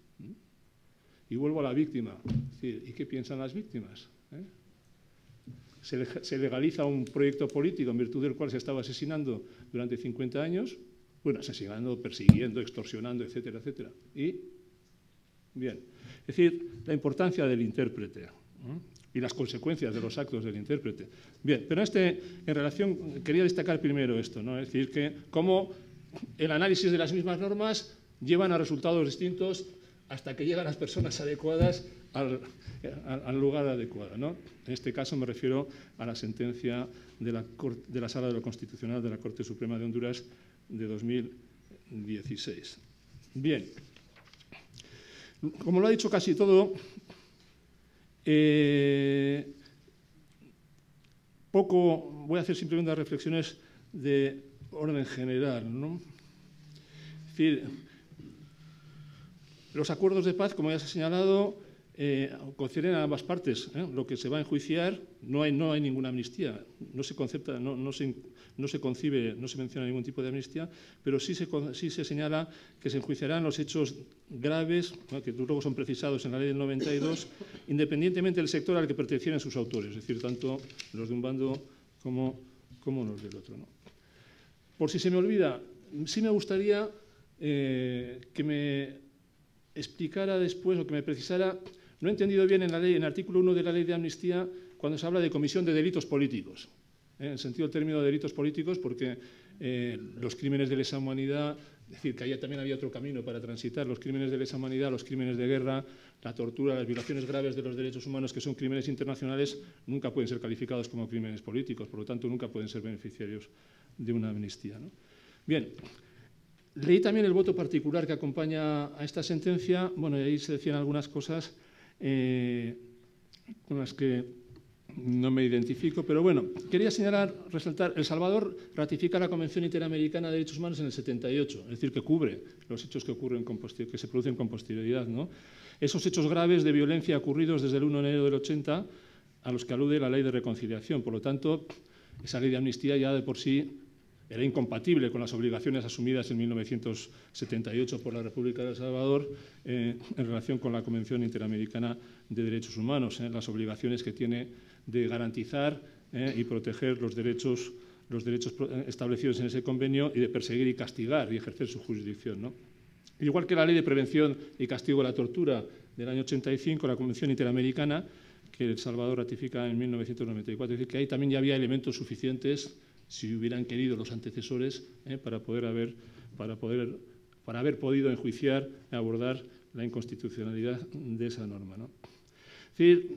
Y vuelvo a la víctima. Es decir, ¿y qué piensan las víctimas? Se legaliza un proyecto político en virtud del cual se estaba asesinando durante 50 años, bueno, asesinando, persiguiendo, extorsionando, etcétera, etcétera. Y, bien, es decir, la importancia del intérprete y las consecuencias de los actos del intérprete. Bien, pero en relación, quería destacar primero esto, ¿no? Es decir, que cómo el análisis de las mismas normas llevan a resultados distintos hasta que llegan las personas adecuadas al lugar adecuado, ¿no? En este caso me refiero a la sentencia de la Sala de lo Constitucional de la Corte Suprema de Honduras de 2016. Bien, como lo ha dicho casi todo, voy a hacer simplemente unas reflexiones de orden general, ¿no? Es decir, los acuerdos de paz, como ya se ha señalado, conceden a ambas partes. Lo que se va a enjuiciar, no hay ninguna amnistía, no se concibe, no se menciona ningún tipo de amnistía, pero sí se señala que se enjuiciarán los hechos graves, que luego son precisados en la ley del 92, independientemente del sector al que pertenecieran sus autores, es decir, tanto los de un bando como los del otro, ¿no? Por si se me olvida, sí me gustaría que me explicara después o que me precisara. No he entendido bien en la ley, en el artículo 1 de la Ley de Amnistía, cuando se habla de comisión de delitos políticos. En el sentido del término de delitos políticos, porque los crímenes de lesa humanidad, es decir, que también había otro camino para transitar, los crímenes de lesa humanidad, los crímenes de guerra, la tortura, las violaciones graves de los derechos humanos, que son crímenes internacionales, nunca pueden ser calificados como crímenes políticos, por lo tanto, nunca pueden ser beneficiarios de una amnistía, ¿no? Bien. Leí también el voto particular que acompaña a esta sentencia. Bueno, y ahí se decían algunas cosas con las que no me identifico, pero bueno, quería resaltar, El Salvador ratifica la Convención Interamericana de Derechos Humanos en el 78, es decir, que cubre los hechos que se producen con posterioridad, ¿no? Esos hechos graves de violencia ocurridos desde el 1 de enero del 80, a los que alude la Ley de Reconciliación. Por lo tanto, esa ley de amnistía ya de por sí era incompatible con las obligaciones asumidas en 1978 por la República de El Salvador en relación con la Convención Interamericana de Derechos Humanos, las obligaciones que tiene de garantizar y proteger los derechos establecidos en ese convenio y de perseguir y castigar y ejercer su jurisdicción, ¿no? Igual que la Ley de Prevención y Castigo de la Tortura del año 85, la Convención Interamericana, que El Salvador ratifica en 1994, es decir, que ahí también ya había elementos suficientes, si hubieran querido los antecesores, para haber podido enjuiciar y abordar la inconstitucionalidad de esa norma, ¿no? Es decir,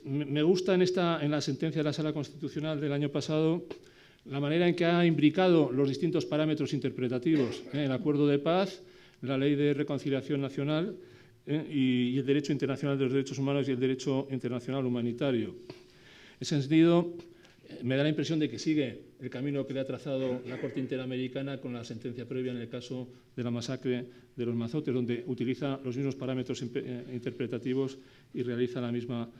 me gusta en la sentencia de la Sala Constitucional del año pasado la manera en que ha imbricado los distintos parámetros interpretativos, el acuerdo de paz, la Ley de Reconciliación Nacional y el derecho internacional de los derechos humanos y el derecho internacional humanitario. En ese sentido, me da la impresión de que sigue el camino que le ha trazado la Corte Interamericana con la sentencia previa en el caso de la masacre de los Mazotes, donde utiliza los mismos parámetros interpretativos y realiza la misma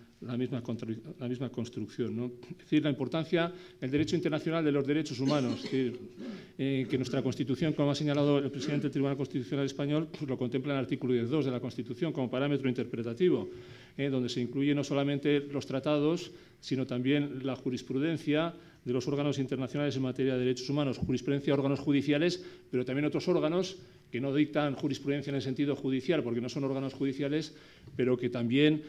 construcción, ¿no? Es decir, la importancia del derecho internacional de los derechos humanos, es decir, que nuestra Constitución, como ha señalado el presidente del Tribunal Constitucional Español, pues lo contempla en el artículo 10.2 de la Constitución como parámetro interpretativo, donde se incluyen no solamente los tratados, sino también la jurisprudencia de los órganos internacionales en materia de derechos humanos, jurisprudencia de órganos judiciales, pero también otros órganos que no dictan jurisprudencia en el sentido judicial, porque no son órganos judiciales, pero que también,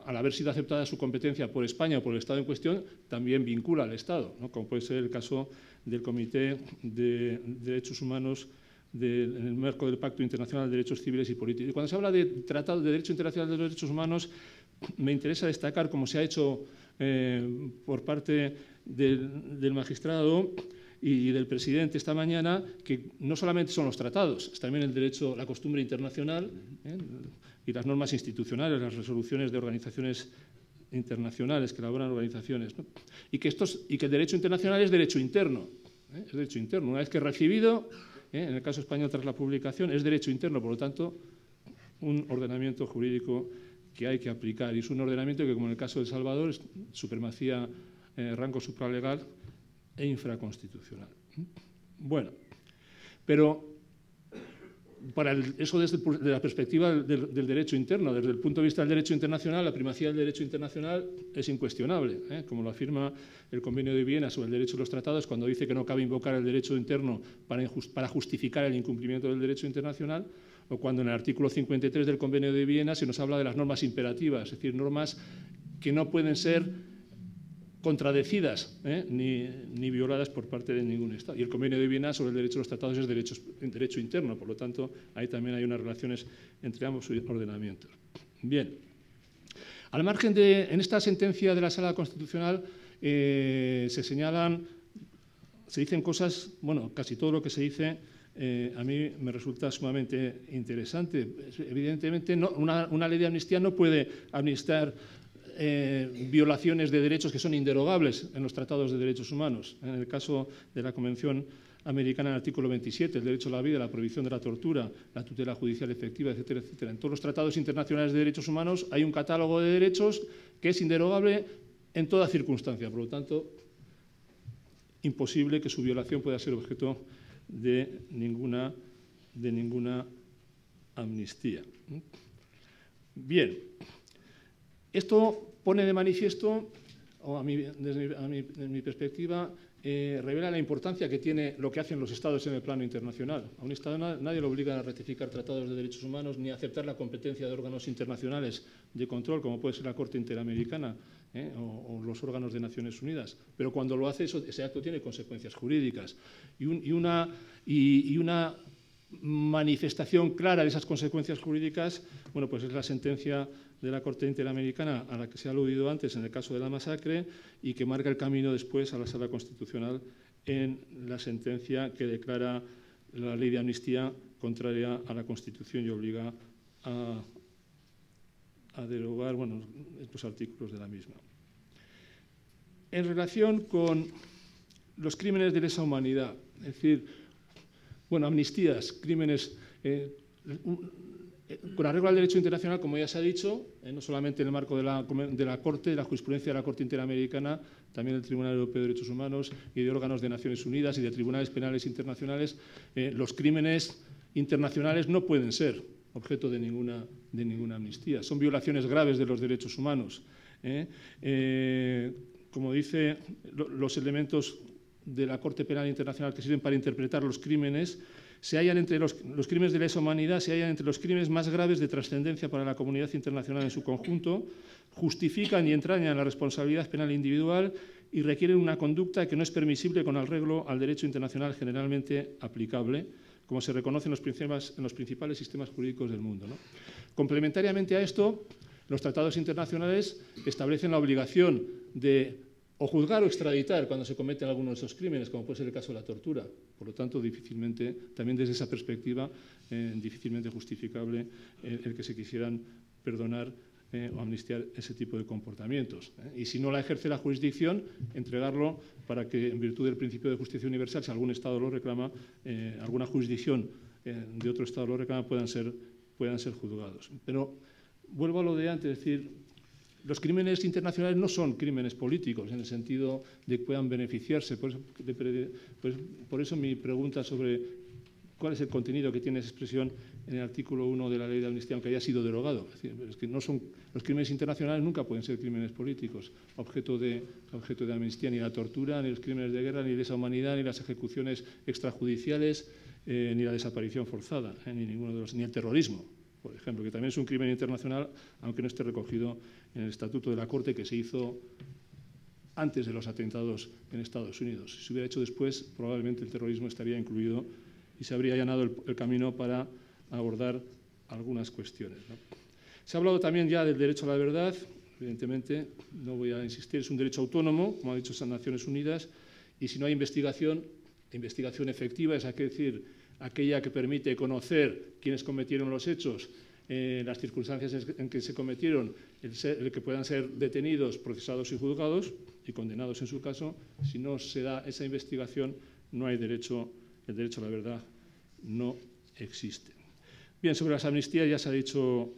al haber sido aceptada su competencia por España o por el Estado en cuestión, también vincula al Estado, ¿no? Como puede ser el caso del Comité de Derechos Humanos en el marco del Pacto Internacional de Derechos Civiles y Políticos. Y cuando se habla de Tratado de Derecho Internacional de los Derechos Humanos, me interesa destacar, como se ha hecho por parte del magistrado y del presidente esta mañana, que no solamente son los tratados, es también el derecho, la costumbre internacional y las normas institucionales, las resoluciones de organizaciones internacionales que elaboran organizaciones, ¿no? Y que el derecho internacional es derecho interno, es derecho interno. Una vez que es recibido, en el caso español tras la publicación, es derecho interno, por lo tanto, un ordenamiento jurídico que hay que aplicar. Y es un ordenamiento que, como en el caso de El Salvador, es supremacía, rango supralegal e infraconstitucional. Bueno, pero eso desde la perspectiva del derecho interno, desde el punto de vista del derecho internacional, la primacía del derecho internacional es incuestionable, como lo afirma el Convenio de Viena sobre el derecho de los tratados, cuando dice que no cabe invocar el derecho interno para justificar el incumplimiento del derecho internacional, o cuando en el artículo 53 del Convenio de Viena se nos habla de las normas imperativas, es decir, normas que no pueden ser contradecidas ni violadas por parte de ningún Estado. Y el Convenio de Viena sobre el derecho de los tratados es derecho interno, por lo tanto, ahí también hay unas relaciones entre ambos ordenamientos. Bien, al margen en esta sentencia de la Sala Constitucional se dicen cosas, bueno, casi todo lo que se dice a mí me resulta sumamente interesante. Evidentemente, una ley de amnistía no puede amnistiar violaciones de derechos que son inderogables en los tratados de derechos humanos. En el caso de la Convención Americana, en el artículo 27, el derecho a la vida, la prohibición de la tortura, la tutela judicial efectiva, etcétera, etcétera. En todos los tratados internacionales de derechos humanos hay un catálogo de derechos que es inderogable en toda circunstancia. Por lo tanto, imposible que su violación pueda ser objeto de ninguna amnistía. Bien, esto pone de manifiesto, o desde mi perspectiva, revela la importancia que tiene lo que hacen los Estados en el plano internacional. A un Estado nadie lo obliga a ratificar tratados de derechos humanos ni a aceptar la competencia de órganos internacionales de control, como puede ser la Corte Interamericana o los órganos de Naciones Unidas. Pero cuando lo hace, ese acto tiene consecuencias jurídicas. Y una manifestación clara de esas consecuencias jurídicas, bueno, pues es la sentencia de la Corte Interamericana a la que se ha aludido antes en el caso de la masacre y que marca el camino después a la Sala Constitucional en la sentencia que declara la ley de amnistía contraria a la Constitución y obliga a derogar, bueno, estos artículos de la misma. En relación con los crímenes de lesa humanidad, es decir, bueno, amnistías, crímenes con arreglo al derecho internacional, como ya se ha dicho, no solamente en el marco de la Corte, de la jurisprudencia de la Corte Interamericana, también del Tribunal Europeo de Derechos Humanos y de órganos de Naciones Unidas y de tribunales penales internacionales, los crímenes internacionales no pueden ser objeto de ninguna amnistía. Son violaciones graves de los derechos humanos. Como dice, los elementos de la Corte Penal Internacional que sirven para interpretar los crímenes se hallan entre los crímenes de lesa humanidad, se hallan entre los crímenes más graves de trascendencia para la comunidad internacional en su conjunto, justifican y entrañan la responsabilidad penal individual y requieren una conducta que no es permisible con arreglo al derecho internacional generalmente aplicable, como se reconoce en los principales sistemas jurídicos del mundo, ¿no? Complementariamente a esto, los tratados internacionales establecen la obligación de o juzgar o extraditar cuando se cometen algunos de esos crímenes, como puede ser el caso de la tortura. Por lo tanto, difícilmente, también desde esa perspectiva, difícilmente justificable el que se quisieran perdonar o amnistiar ese tipo de comportamientos. Y si no la ejerce la jurisdicción, entregarlo para que, en virtud del principio de justicia universal, si algún Estado lo reclama, alguna jurisdicción de otro Estado lo reclama, puedan ser juzgados. Pero vuelvo a lo de antes, es decir, los crímenes internacionales no son crímenes políticos en el sentido de que puedan beneficiarse. Por eso mi pregunta sobre cuál es el contenido que tiene esa expresión en el artículo 1 de la ley de amnistía, aunque haya sido derogado. Es que los crímenes internacionales nunca pueden ser crímenes políticos, objeto de amnistía, ni la tortura, ni los crímenes de guerra, ni lesa humanidad, ni las ejecuciones extrajudiciales, ni la desaparición forzada, ni el terrorismo, por ejemplo, que también es un crimen internacional, aunque no esté recogido en el Estatuto de la Corte, que se hizo antes de los atentados en Estados Unidos. Si se hubiera hecho después, probablemente el terrorismo estaría incluido y se habría allanado el camino para abordar algunas cuestiones, ¿no? Se ha hablado también ya del derecho a la verdad. Evidentemente, no voy a insistir, es un derecho autónomo, como ha dicho las Naciones Unidas, y si no hay investigación efectiva, es decir, aquella que permite conocer quiénes cometieron los hechos, las circunstancias en que se cometieron, el que puedan ser detenidos, procesados y juzgados y condenados en su caso. Si no se da esa investigación, no hay derecho, el derecho a la verdad no existe. Bien, sobre las amnistías ya se ha dicho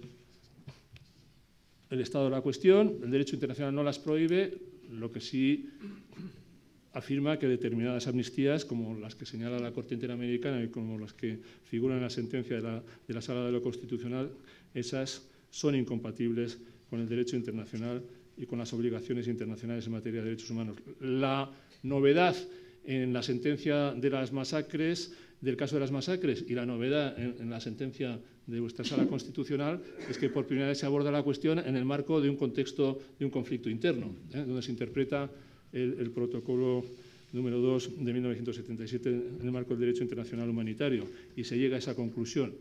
el estado de la cuestión. El derecho internacional no las prohíbe, lo que sí afirma que determinadas amnistías, como las que señala la Corte Interamericana y como las que figuran en la sentencia de la Sala de lo Constitucional, esas son incompatibles con el derecho internacional y con las obligaciones internacionales en materia de derechos humanos. La novedad en la sentencia de las masacres, del caso de las masacres, y la novedad en la sentencia de vuestra Sala Constitucional es que por primera vez se aborda la cuestión en el marco de un contexto de un conflicto interno, donde se interpreta el protocolo número 2 de 1977 en el marco del derecho internacional humanitario, y se llega a esa conclusión.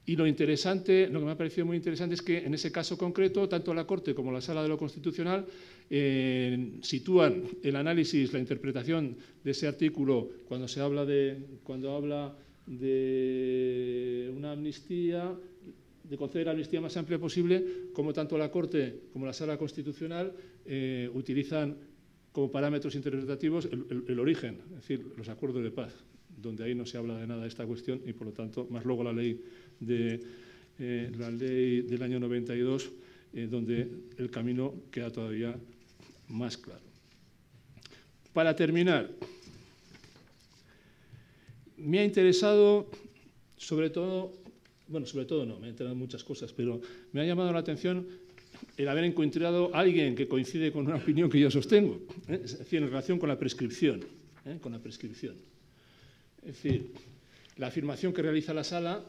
Y lo interesante, lo que me ha parecido muy interesante es que en ese caso concreto, tanto la Corte como la Sala de lo Constitucional sitúan el análisis, la interpretación de ese artículo cuando habla de una amnistía, de conceder la amnistía más amplia posible, como tanto la Corte como la Sala Constitucional utilizan como parámetros interpretativos el origen, es decir, los acuerdos de paz, donde ahí no se habla de nada de esta cuestión y, por lo tanto, más luego la ley del año 92, donde el camino queda todavía más claro. Para terminar, me ha interesado, sobre todo no, me han interesado muchas cosas, pero me ha llamado la atención el haber encontrado a alguien que coincide con una opinión que yo sostengo, es decir, en relación con la prescripción. Es decir, la afirmación que realiza la Sala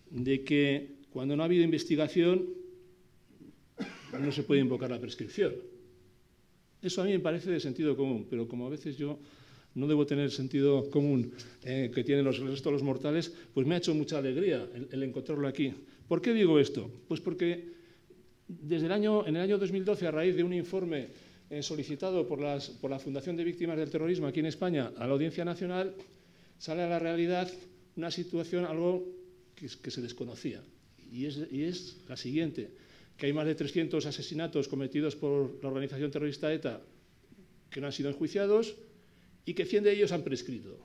de que cuando no ha habido investigación no se puede invocar la prescripción. Eso a mí me parece de sentido común, pero como a veces yo no debo tener el sentido común que tienen los restos de los mortales, pues me ha hecho mucha alegría el encontrarlo aquí. ¿Por qué digo esto? Pues porque en el año 2012, a raíz de un informe solicitado por la Fundación de Víctimas del Terrorismo aquí en España a la Audiencia Nacional, sale a la realidad una situación, algo que se desconocía, y es la siguiente, que hay más de 300 asesinatos cometidos por la organización terrorista ETA que no han sido enjuiciados y que 100 de ellos han prescrito.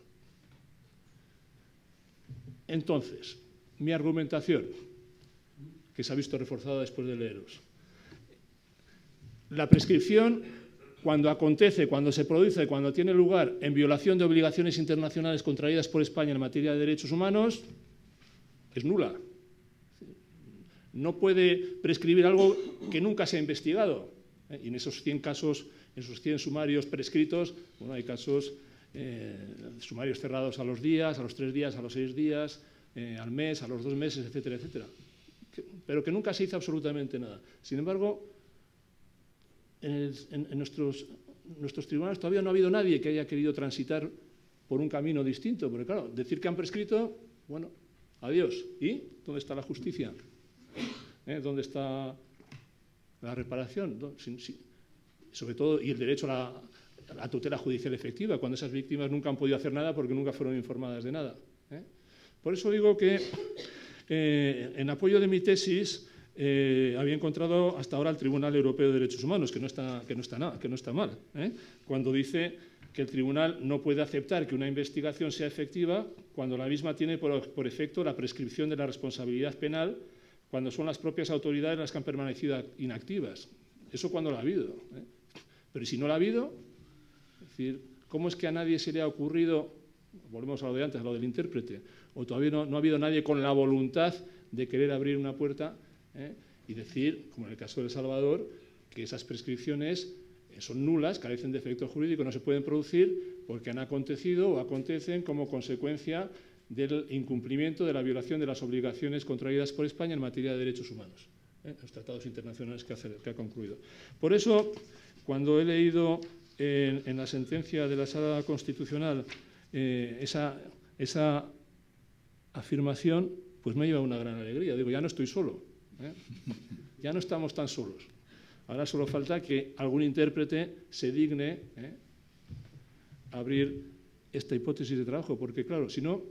Entonces, mi argumentación, que se ha visto reforzada después de leeros. La prescripción, cuando acontece, cuando se produce, cuando tiene lugar en violación de obligaciones internacionales contraídas por España en materia de derechos humanos, es nula. No puede prescribir algo que nunca se ha investigado. Y en esos 100 casos, en esos 100 sumarios prescritos, bueno, hay casos, sumarios cerrados a los días, a los 3 días, a los 6 días, al mes, a los 2 meses, etcétera, etcétera. Pero que nunca se hizo absolutamente nada. Sin embargo, en nuestros tribunales todavía no ha habido nadie que haya querido transitar por un camino distinto, porque claro, decir que han prescrito, bueno, adiós. ¿Y dónde está la justicia? ¿Dónde está la reparación? Sobre todo, y el derecho a la tutela judicial efectiva, cuando esas víctimas nunca han podido hacer nada porque nunca fueron informadas de nada. Por eso digo que en apoyo de mi tesis había encontrado hasta ahora el Tribunal Europeo de Derechos Humanos, que no está mal, cuando dice que el tribunal no puede aceptar que una investigación sea efectiva cuando la misma tiene por efecto la prescripción de la responsabilidad penal, cuando son las propias autoridades las que han permanecido inactivas. Eso cuando la ha habido. Pero si no la ha habido, es decir, ¿cómo es que a nadie se le ha ocurrido, volvemos a lo de antes, a lo del intérprete, o todavía no ha habido nadie con la voluntad de querer abrir una puerta y decir, como en el caso de El Salvador, que esas prescripciones son nulas, carecen de efecto jurídico, no se pueden producir porque han acontecido o acontecen como consecuencia del incumplimiento de la violación de las obligaciones contraídas por España en materia de derechos humanos, los tratados internacionales que ha concluido. Por eso, cuando he leído en la sentencia de la Sala Constitucional esa afirmación, pues me lleva una gran alegría. Digo, ya no estoy solo, ya no estamos tan solos. Ahora solo falta que algún intérprete se digne abrir esta hipótesis de trabajo, porque claro, si no,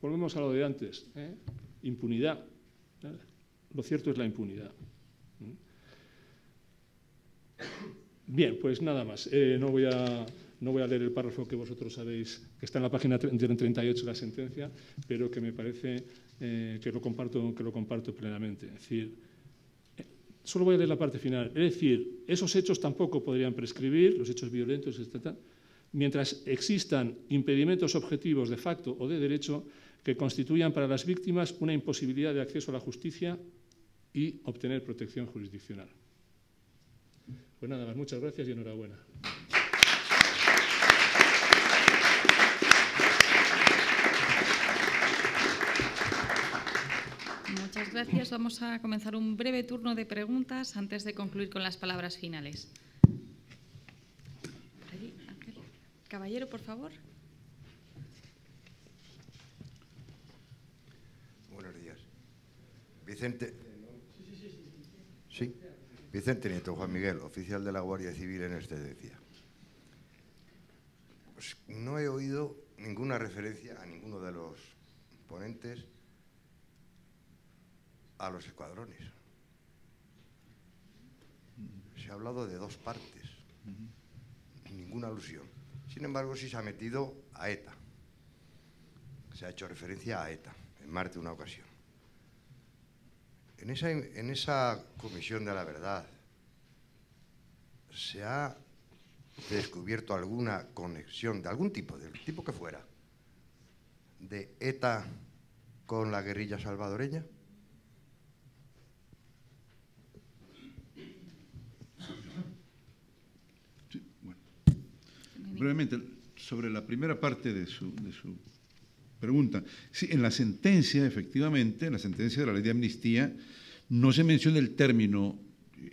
volvemos a lo de antes, impunidad. Lo cierto es la impunidad. Bien, pues nada más. No voy a leer el párrafo que vosotros sabéis, que está en la página 38 de la sentencia, pero que me parece que lo comparto plenamente. Es decir, solo voy a leer la parte final. Es decir, esos hechos tampoco podrían prescribir, los hechos violentos, etc., mientras existan impedimentos objetivos de facto o de derecho que constituyan para las víctimas una imposibilidad de acceso a la justicia y obtener protección jurisdiccional. Pues nada más, muchas gracias y enhorabuena. Muchas gracias. Vamos a comenzar un breve turno de preguntas antes de concluir con las palabras finales. Caballero, por favor. Buenos días. Vicente. Sí. Vicente Nieto, Juan Miguel, oficial de la Guardia Civil en excedencia. Pues no he oído ninguna referencia a ninguno de los ponentes a los escuadrones. Se ha hablado de dos partes, ninguna alusión. Sin embargo, sí se ha metido a ETA. Se ha hecho referencia a ETA en más de una ocasión. En esa Comisión de la Verdad, ¿se ha descubierto alguna conexión de algún tipo, del tipo que fuera, de ETA con la guerrilla salvadoreña? Sí, bueno. Brevemente, sobre la primera parte de su pregunta. Sí, en la sentencia, efectivamente, en la sentencia de la ley de amnistía, no se menciona el término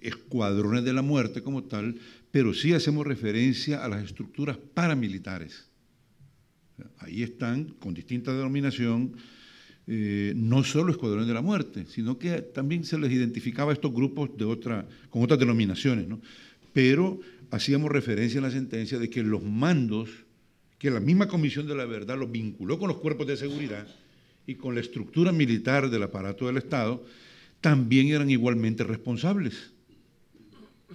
escuadrones de la muerte como tal, pero sí hacemos referencia a las estructuras paramilitares. Ahí están, con distinta denominación, no solo escuadrones de la muerte, sino que también se les identificaba a estos grupos con otras denominaciones, ¿no? Pero hacíamos referencia en la sentencia de que los mandos, que la misma Comisión de la Verdad los vinculó con los cuerpos de seguridad y con la estructura militar del aparato del Estado, también eran igualmente responsables.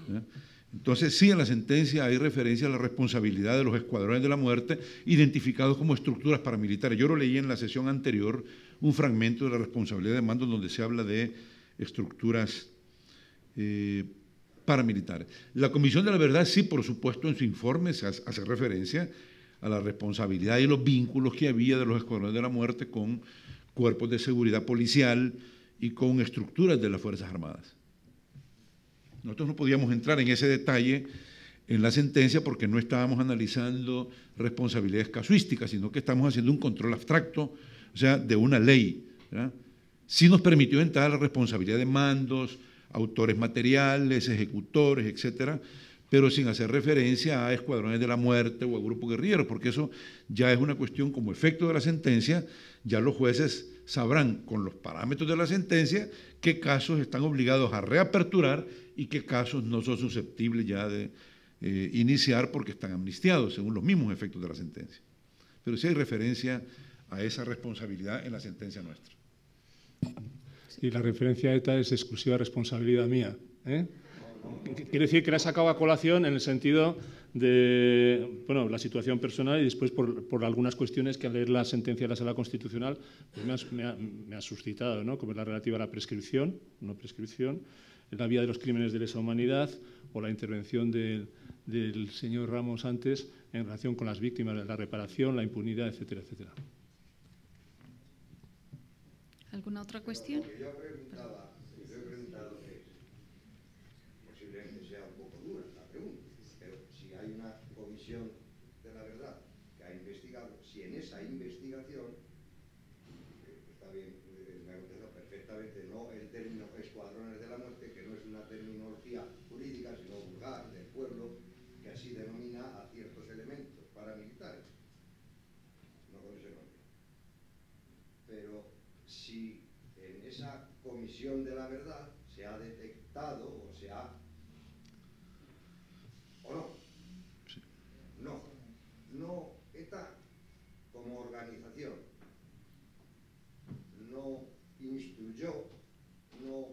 ¿Ya? Entonces, sí, en la sentencia hay referencia a la responsabilidad de los escuadrones de la muerte identificados como estructuras paramilitares. Yo lo leí en la sesión anterior, un fragmento de la responsabilidad de mando donde se habla de estructuras paramilitares. La Comisión de la Verdad, sí, por supuesto, en su informe se hace referencia a la responsabilidad y los vínculos que había de los escuadrones de la muerte con cuerpos de seguridad policial y con estructuras de las Fuerzas Armadas. Nosotros no podíamos entrar en ese detalle en la sentencia porque no estábamos analizando responsabilidades casuísticas, sino que estamos haciendo un control abstracto, o sea, de una ley, ¿verdad? Sí nos permitió entrar a la responsabilidad de mandos, autores materiales, ejecutores, etcétera, pero sin hacer referencia a escuadrones de la muerte o a grupos guerrilleros, porque eso ya es una cuestión como efecto de la sentencia, ya los jueces sabrán con los parámetros de la sentencia qué casos están obligados a reaperturar y qué casos no son susceptibles ya de iniciar porque están amnistiados según los mismos efectos de la sentencia. Pero sí hay referencia a esa responsabilidad en la sentencia nuestra. Y la referencia a ETA es exclusiva responsabilidad mía, ¿eh? Quiere decir que la he sacado a colación en el sentido de, bueno, la situación personal y después por algunas cuestiones que al leer la sentencia de la Sala Constitucional pues me ha suscitado, ¿no? Como es la relativa a la prescripción, no prescripción, en la vía de los crímenes de lesa humanidad o la intervención del señor Ramos antes en relación con las víctimas, la reparación, la impunidad, etcétera, etcétera. ¿Alguna otra cuestión? Lo que yo he preguntado es, posiblemente sea un poco dura la pregunta, pero si hay una comisión de la verdad que ha investigado, si en esa investigación, está bien, me ha contestado perfectamente, no el término escuadrones de la muerte, que no es una terminología jurídica, sino vulgar del pueblo, que así denomina a ciertos elementos paramilitares, no con ese nombre. Pero si en esa comisión de la verdad se ha detectado o se ha... ¿O no? Sí. No, ETA como organización no instruyó, no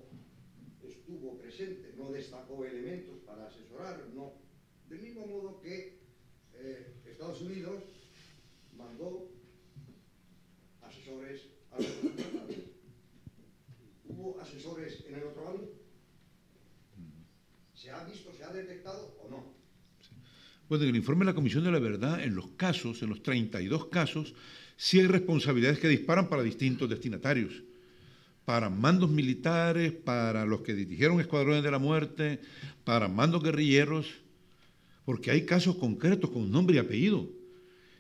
estuvo presente, no destacó elementos para asesorar, no. Del mismo modo que Estados Unidos mandó asesores a los otros lados. ¿Hubo asesores en el otro bando? ¿Se ha visto, se ha detectado o no? Bueno, en el informe de la Comisión de la Verdad, en los 32 casos, sí hay responsabilidades que disparan para distintos destinatarios, para mandos militares, para los que dirigieron escuadrones de la muerte, para mandos guerrilleros, porque hay casos concretos con nombre y apellido.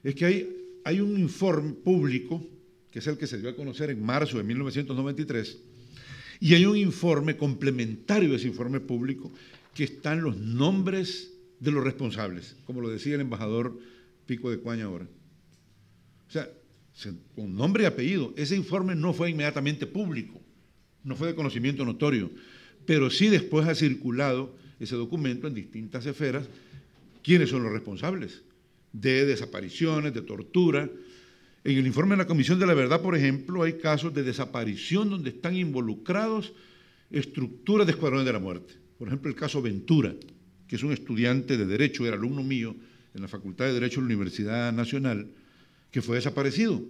Es que hay un informe público, que es el que se dio a conocer en marzo de 1993, y hay un informe complementario de ese informe público que están los nombres de los responsables, como lo decía el embajador Pico de Coaña ahora. O sea, con nombre y apellido. Ese informe no fue inmediatamente público, no fue de conocimiento notorio, pero sí después ha circulado ese documento en distintas esferas. ¿Quiénes son los responsables de desapariciones, de tortura? En el informe de la Comisión de la Verdad, por ejemplo, hay casos de desaparición donde están involucrados estructuras de escuadrones de la muerte. Por ejemplo, el caso Ventura, que es un estudiante de Derecho, era alumno mío en la Facultad de Derecho de la Universidad Nacional, que fue desaparecido,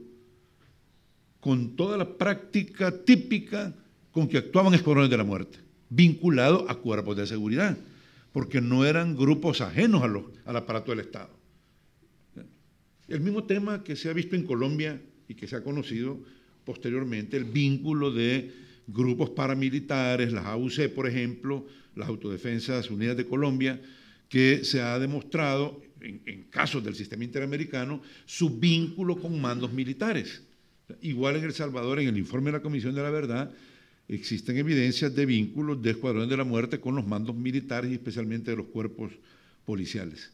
con toda la práctica típica con que actuaban escuadrones de la muerte, vinculados a cuerpos de seguridad, porque no eran grupos ajenos al aparato del Estado. El mismo tema que se ha visto en Colombia y que se ha conocido posteriormente, el vínculo de grupos paramilitares, las AUC, por ejemplo, las Autodefensas Unidas de Colombia, que se ha demostrado, en casos del sistema interamericano, su vínculo con mandos militares. Igual en El Salvador, en el informe de la Comisión de la Verdad, existen evidencias de vínculos de escuadrones de la muerte con los mandos militares y especialmente de los cuerpos policiales.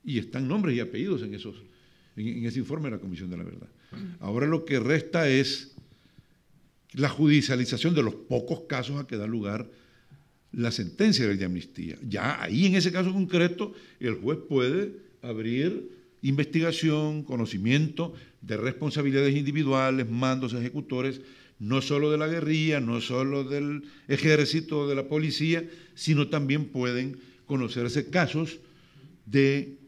Y están nombres y apellidos en ese informe de la Comisión de la Verdad. Ahora lo que resta es la judicialización de los pocos casos a que da lugar la sentencia de amnistía. Ya ahí, en ese caso concreto, el juez puede abrir investigación, conocimiento de responsabilidades individuales, mandos ejecutores, no solo de la guerrilla, no solo del ejército, de la policía, sino también pueden conocerse casos de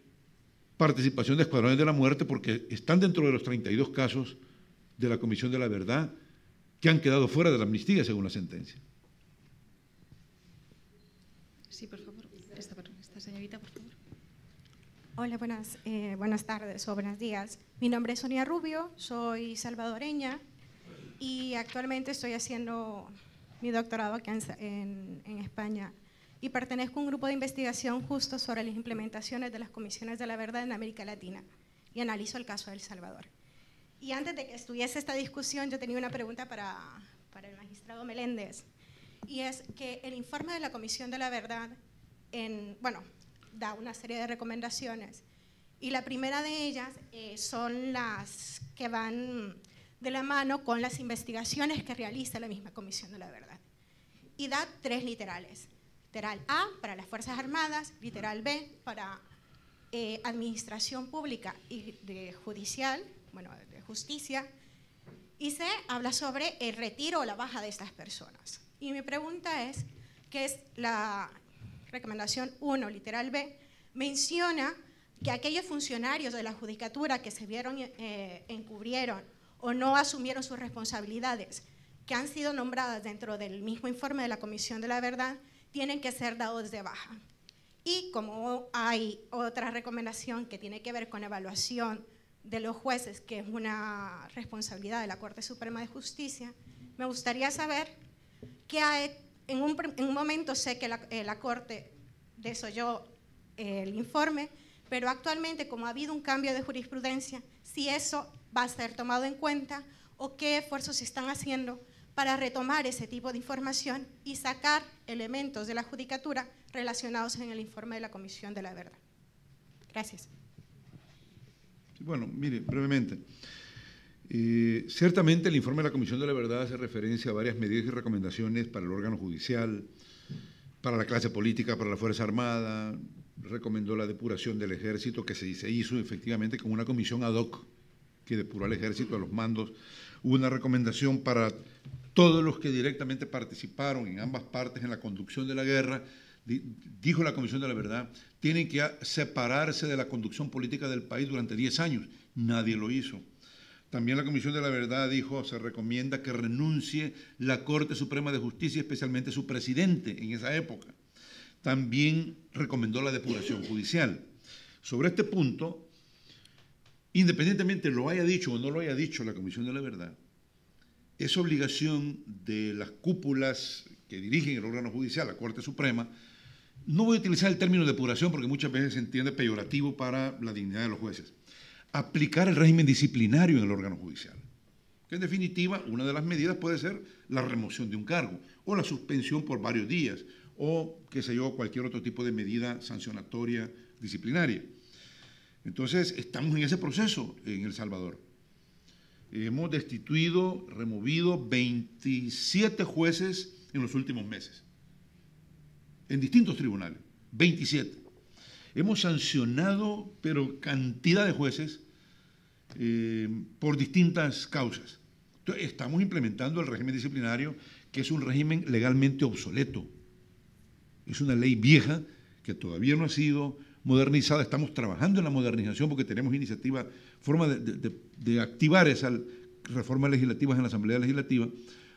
participación de escuadrones de la muerte, porque están dentro de los 32 casos de la Comisión de la Verdad que han quedado fuera de la amnistía según la sentencia. Sí, por favor. Esta señorita, por favor. Hola, buenas tardes o buenos días. Mi nombre es Sonia Rubio, soy salvadoreña y actualmente estoy haciendo mi doctorado aquí en España y pertenezco a un grupo de investigación justo sobre las implementaciones de las comisiones de la verdad en América Latina y analizo el caso de El Salvador. Y antes de que estuviese esta discusión, yo tenía una pregunta para el magistrado Meléndez, y es que el informe de la Comisión de la Verdad da una serie de recomendaciones, y la primera de ellas son las que van de la mano con las investigaciones que realiza la misma Comisión de la Verdad. Y da 3 literales. Literal A para las Fuerzas Armadas, literal B para Administración Pública y de Judicial, de Justicia, y C habla sobre el retiro o la baja de estas personas. Y mi pregunta es, ¿qué es la recomendación 1, literal B? Menciona que aquellos funcionarios de la Judicatura que se vieron encubrieron o no asumieron sus responsabilidades, que han sido nombradas dentro del mismo informe de la Comisión de la Verdad, tienen que ser dados de baja. Y como hay otra recomendación que tiene que ver con la evaluación de los jueces, que es una responsabilidad de la Corte Suprema de Justicia, me gustaría saber que en un momento sé que la Corte desoyó el informe, pero actualmente, como ha habido un cambio de jurisprudencia, si eso va a ser tomado en cuenta o qué esfuerzos se están haciendo para retomar ese tipo de información y sacar elementos de la Judicatura relacionados en el informe de la Comisión de la Verdad. Gracias. Bueno, mire, brevemente. Ciertamente el informe de la Comisión de la Verdad hace referencia a varias medidas y recomendaciones para el órgano judicial, para la clase política, para la Fuerza Armada. Recomendó la depuración del ejército, que se hizo efectivamente con una comisión ad hoc que depuró al ejército, a los mandos. Hubo una recomendación para todos los que directamente participaron en ambas partes en la conducción de la guerra. Dijo la Comisión de la Verdad, tienen que separarse de la conducción política del país durante 10 años. Nadie lo hizo. También la Comisión de la Verdad dijo, se recomienda que renuncie la Corte Suprema de Justicia, especialmente su presidente en esa época. También recomendó la depuración judicial. Sobre este punto, independientemente lo haya dicho o no lo haya dicho la Comisión de la Verdad, es obligación de las cúpulas que dirigen el órgano judicial, la Corte Suprema. No voy a utilizar el término depuración porque muchas veces se entiende peyorativo para la dignidad de los jueces. Aplicar el régimen disciplinario en el órgano judicial. Que en definitiva, una de las medidas puede ser la remoción de un cargo o la suspensión por varios días o, qué sé yo, cualquier otro tipo de medida sancionatoria disciplinaria. Entonces, estamos en ese proceso en El Salvador. Hemos destituido, removido 27 jueces en los últimos meses, en distintos tribunales, 27. Hemos sancionado, pero cantidad de jueces por distintas causas. Entonces, estamos implementando el régimen disciplinario, que es un régimen legalmente obsoleto. Es una ley vieja que todavía no ha sido modernizada. Estamos trabajando en la modernización porque tenemos iniciativa, forma de activar esas reformas legislativas en la Asamblea Legislativa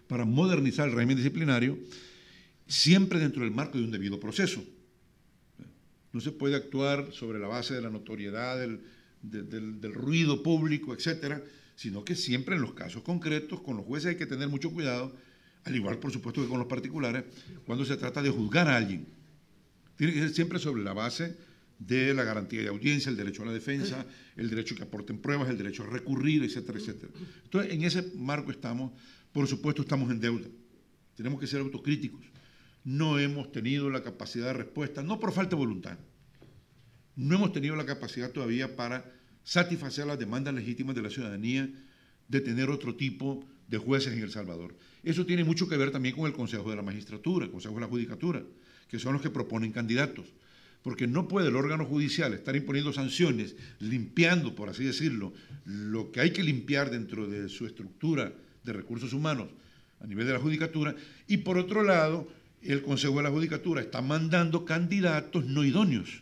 para modernizar el régimen disciplinario, siempre dentro del marco de un debido proceso. No se puede actuar sobre la base de la notoriedad, del ruido público, etcétera, sino que siempre en los casos concretos, con los jueces hay que tener mucho cuidado, al igual, por supuesto, que con los particulares, cuando se trata de juzgar a alguien. Tiene que ser siempre sobre la base de la garantía de audiencia, el derecho a la defensa, el derecho a que aporten pruebas, el derecho a recurrir, etcétera, etcétera. Entonces, en ese marco estamos, por supuesto, estamos en deuda. Tenemos que ser autocríticos. No hemos tenido la capacidad de respuesta, no por falta de voluntad, no hemos tenido la capacidad todavía para satisfacer las demandas legítimas de la ciudadanía de tener otro tipo de jueces en El Salvador. Eso tiene mucho que ver también con el Consejo de la Magistratura, el Consejo de la Judicatura, que son los que proponen candidatos, porque no puede el órgano judicial estar imponiendo sanciones, limpiando, por así decirlo, lo que hay que limpiar dentro de su estructura de recursos humanos a nivel de la Judicatura, y por otro lado, el Consejo de la Judicatura está mandando candidatos no idóneos.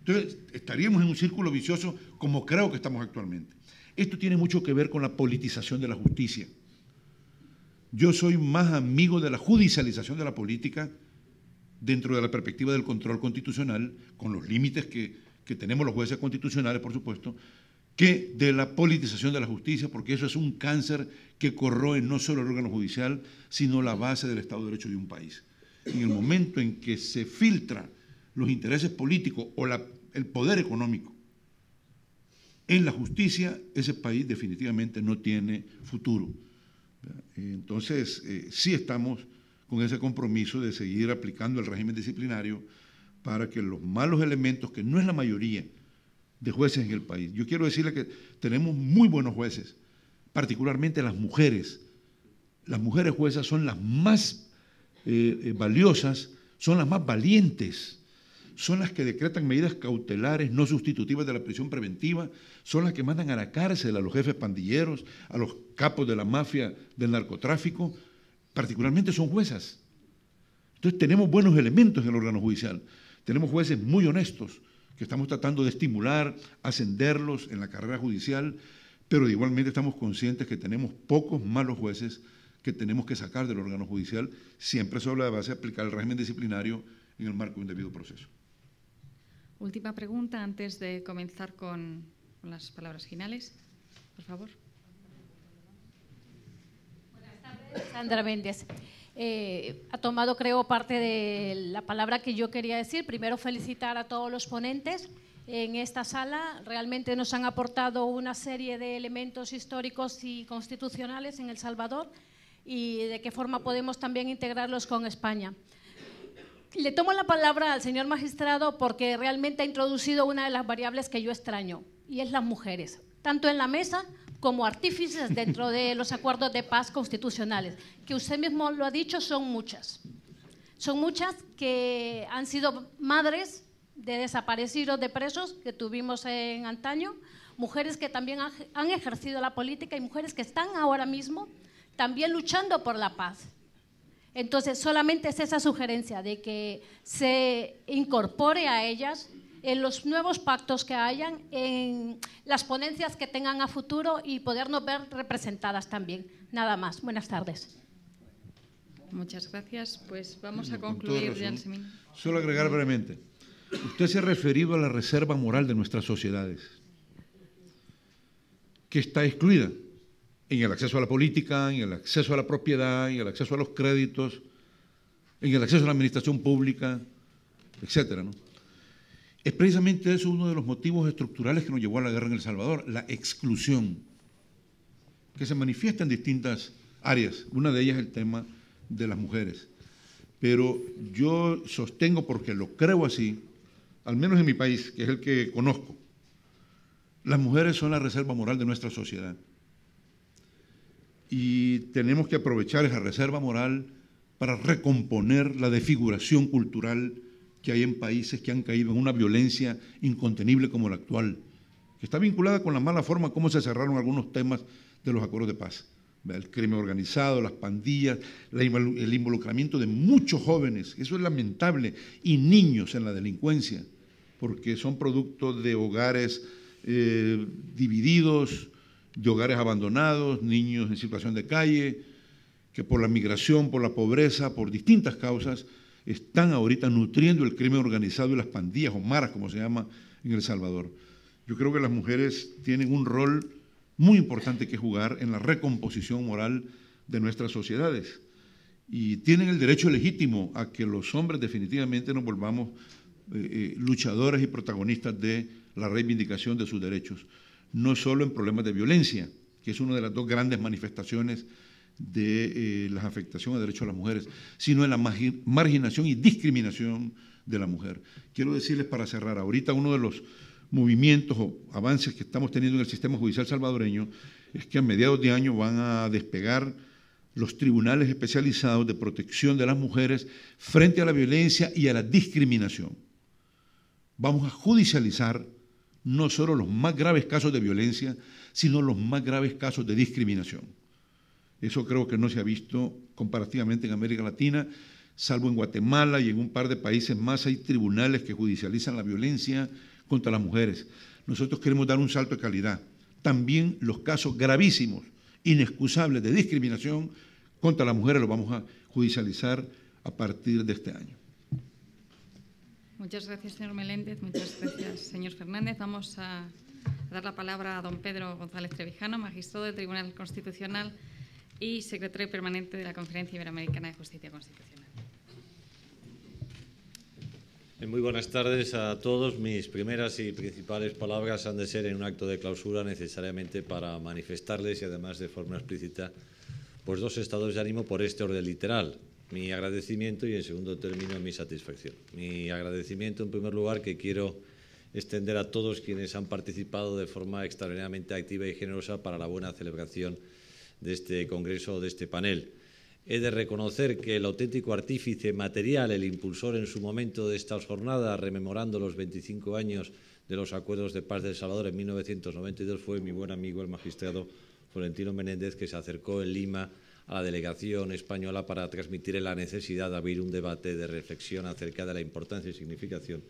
Entonces, estaríamos en un círculo vicioso como creo que estamos actualmente. Esto tiene mucho que ver con la politización de la justicia. Yo soy más amigo de la judicialización de la política dentro de la perspectiva del control constitucional, con los límites que tenemos los jueces constitucionales, por supuesto, que de la politización de la justicia, porque eso es un cáncer que corroe no solo el órgano judicial, sino la base del Estado de Derecho de un país. En el momento en que se filtra los intereses políticos o el poder económico en la justicia, ese país definitivamente no tiene futuro. Entonces, sí estamos con ese compromiso de seguir aplicando el régimen disciplinario para que los malos elementos, que no es la mayoría de jueces en el país, yo quiero decirle que tenemos muy buenos jueces, particularmente las mujeres. Las mujeres juezas son las más valiosas, son las más valientes, son las que decretan medidas cautelares no sustitutivas de la prisión preventiva, son las que mandan a la cárcel a los jefes pandilleros, a los capos de la mafia del narcotráfico, particularmente son juezas. Entonces tenemos buenos elementos en el órgano judicial, tenemos jueces muy honestos que estamos tratando de estimular, ascenderlos en la carrera judicial, pero igualmente estamos conscientes que tenemos pocos malos jueces que tenemos que sacar del órgano judicial, siempre sobre la base de aplicar el régimen disciplinario en el marco de un debido proceso. Última pregunta antes de comenzar con las palabras finales. Por favor. Buenas tardes, Sandra Méndez. Ha tomado, creo, parte de la palabra que yo quería decir. Primero, felicitar a todos los ponentes en esta sala. Realmente nos han aportado una serie de elementos históricos y constitucionales en El Salvador y de qué forma podemos también integrarlos con España. Le tomo la palabra al señor magistrado porque realmente ha introducido una de las variables que yo extraño, y es las mujeres, tanto en la mesa como artífices dentro de los acuerdos de paz constitucionales, que usted mismo lo ha dicho, son muchas. Son muchas que han sido madres de desaparecidos, de presos que tuvimos en antaño, mujeres que también han ejercido la política y mujeres que están ahora mismo también luchando por la paz. Entonces, solamente es esa sugerencia de que se incorpore a ellas en los nuevos pactos que hayan, en las ponencias que tengan a futuro y podernos ver representadas también. Nada más. Buenas tardes. Muchas gracias. Pues vamos a concluir ya. Solo agregar brevemente. Usted se ha referido a la reserva moral de nuestras sociedades, que está excluida en el acceso a la política, en el acceso a la propiedad, en el acceso a los créditos, en el acceso a la administración pública, etcétera, ¿no? Es precisamente eso uno de los motivos estructurales que nos llevó a la guerra en El Salvador, la exclusión, que se manifiesta en distintas áreas. Una de ellas es el tema de las mujeres. Pero yo sostengo, porque lo creo así, al menos en mi país, que es el que conozco, Las mujeres son la reserva moral de nuestra sociedad y tenemos que aprovechar esa reserva moral para recomponer la desfiguración cultural que hay en países que han caído en una violencia incontenible como la actual, que está vinculada con la mala forma como se cerraron algunos temas de los acuerdos de paz. El crimen organizado, las pandillas, el involucramiento de muchos jóvenes, eso es lamentable, y niños en la delincuencia, porque son producto de hogares divididos, de hogares abandonados, niños en situación de calle, que por la migración, por la pobreza, por distintas causas, están ahorita nutriendo el crimen organizado y las pandillas, o maras, como se llama en El Salvador. Yo creo que las mujeres tienen un rol muy importante que jugar en la recomposición moral de nuestras sociedades y tienen el derecho legítimo a que los hombres definitivamente nos volvamos luchadores y protagonistas de la reivindicación de sus derechos, no solo en problemas de violencia, que es una de las dos grandes manifestaciones de las afectaciones a derechos de las mujeres, sino en la marginación y discriminación de la mujer. Quiero decirles para cerrar, ahorita uno de los movimientos o avances que estamos teniendo en el sistema judicial salvadoreño es que a mediados de año van a despegar los tribunales especializados de protección de las mujeres frente a la violencia y a la discriminación. Vamos a judicializar no solo los más graves casos de violencia, sino los más graves casos de discriminación. Eso creo que no se ha visto comparativamente en América Latina, salvo en Guatemala y en un par de países más hay tribunales que judicializan la violencia contra las mujeres. Nosotros queremos dar un salto de calidad. También los casos gravísimos, inexcusables de discriminación contra las mujeres los vamos a judicializar a partir de este año. Muchas gracias, señor Meléndez. Muchas gracias, señor Fernández. Vamos a dar la palabra a don Pedro González Trevijano, magistrado del Tribunal Constitucional y secretario permanente de la Conferencia Iberoamericana de Justicia Constitucional. Muy buenas tardes a todos. Mis primeras y principales palabras han de ser en un acto de clausura necesariamente para manifestarles y además de forma explícita pues dos estados de ánimo por este orden literal. Mi agradecimiento y en segundo término mi satisfacción. Mi agradecimiento en primer lugar que quiero extender a todos quienes han participado de forma extraordinariamente activa y generosa para la buena celebración de este congreso, de este panel. He de reconocer que el auténtico artífice material, el impulsor en su momento de estas jornadas, rememorando los 25 años de los acuerdos de paz de El Salvador en 1992, fue mi buen amigo el magistrado Florentino Menéndez, que se acercó en Lima a la delegación española para transmitir la necesidad de abrir un debate de reflexión acerca de la importancia y significación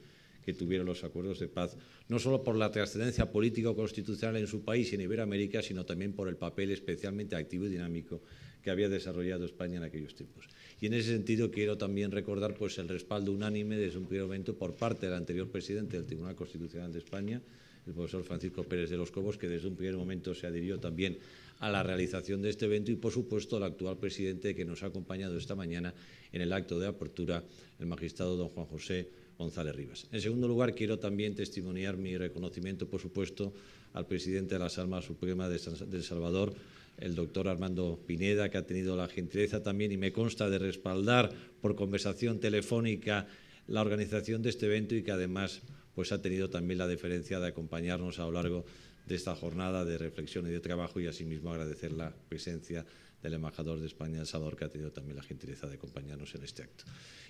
que tuvieron los acuerdos de paz, no solo por la trascendencia político-constitucional en su país y en Iberoamérica, sino también por el papel especialmente activo y dinámico que había desarrollado España en aquellos tiempos. Y en ese sentido quiero también recordar pues, el respaldo unánime desde un primer momento por parte del anterior presidente del Tribunal Constitucional de España, el profesor Francisco Pérez de los Cobos, que desde un primer momento se adhirió también a la realización de este evento y, por supuesto, el actual presidente que nos ha acompañado esta mañana en el acto de apertura, el magistrado don Juan José González Rivas. En segundo lugar, quiero también testimoniar mi reconocimiento, por supuesto, al presidente de la Sala Suprema de El Salvador, el doctor Armando Pineda, que ha tenido la gentileza también, y me consta, de respaldar por conversación telefónica la organización de este evento y que además pues, ha tenido también la deferencia de acompañarnos a lo largo de esta jornada de reflexión y de trabajo y asimismo agradecer la presencia del embajador de España en El Salvador, que ha tenido también la gentileza de acompañarnos en este acto.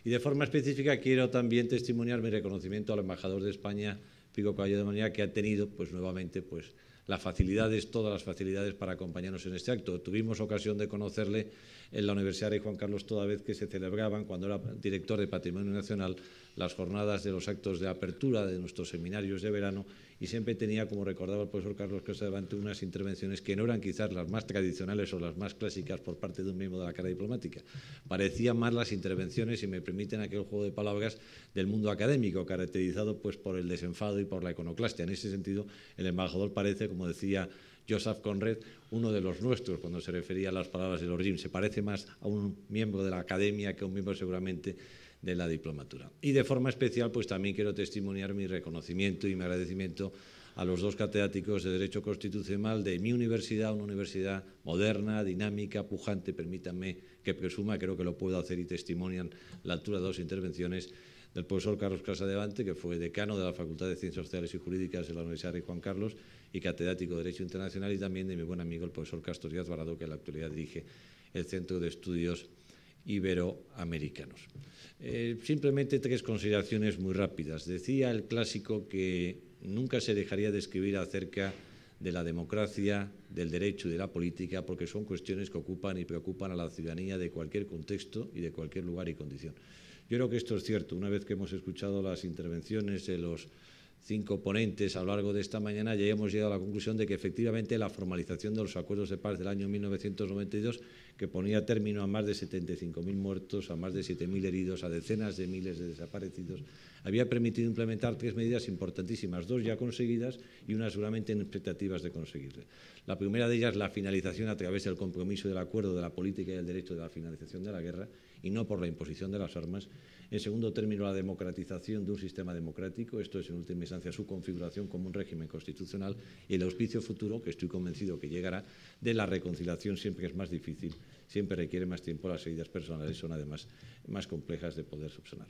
Y de forma específica quiero también testimoniar mi reconocimiento al embajador de España, Pico Caballero de Manera, que ha tenido pues, nuevamente pues, todas las facilidades para acompañarnos en este acto. Tuvimos ocasión de conocerle en la Universidad Rey Juan Carlos toda vez que se celebraban, cuando era director de Patrimonio Nacional, las jornadas de los actos de apertura de nuestros seminarios de verano y siempre tenía, como recordaba el profesor Carlos Casadevante, unas intervenciones que no eran quizás las más tradicionales o las más clásicas por parte de un miembro de la carrera diplomática. Parecían más las intervenciones, si me permiten aquel juego de palabras, del mundo académico, caracterizado pues, por el desenfado y por la iconoclastia. En ese sentido, el embajador parece, como decía Joseph Conrad, uno de los nuestros cuando se refería a las palabras de los RIM. Se parece más a un miembro de la academia que a un miembro seguramente de la diplomatura. Y de forma especial, pues también quiero testimoniar mi reconocimiento y mi agradecimiento a los dos catedráticos de Derecho Constitucional de mi universidad, una universidad moderna, dinámica, pujante, permítanme que presuma, creo que lo puedo hacer y testimonian la altura de dos intervenciones, del profesor Carlos Casadevante, que fue decano de la Facultad de Ciencias Sociales y Jurídicas de la Universidad Rey Juan Carlos, y catedrático de Derecho Internacional, y también de mi buen amigo el profesor Castro Díaz Varado, que en la actualidad dirige el Centro de Estudios Iberoamericanos. Simplemente 3 consideraciones muy rápidas. Decía el clásico que nunca se dejaría de escribir acerca de la democracia, del derecho y de la política, porque son cuestiones que ocupan y preocupan a la ciudadanía de cualquier contexto y de cualquier lugar y condición. Yo creo que esto es cierto. Una vez que hemos escuchado las intervenciones de los 5 ponentes a lo largo de esta mañana, ya hemos llegado a la conclusión de que efectivamente la formalización de los acuerdos de paz del año 1992, que ponía término a más de 75.000 muertos, a más de 7.000 heridos, a decenas de miles de desaparecidos, había permitido implementar 3 medidas importantísimas, 2 ya conseguidas y una seguramente en expectativas de conseguirse. La primera de ellas, la finalización a través del compromiso del acuerdo de la política y el derecho de la finalización de la guerra, y no por la imposición de las armas. En segundo término, la democratización de un sistema democrático, esto es en última instancia su configuración como un régimen constitucional, y el auspicio futuro, que estoy convencido que llegará, de la reconciliación, siempre es más difícil, siempre requiere más tiempo, las heridas personales son además más complejas de poder subsanar.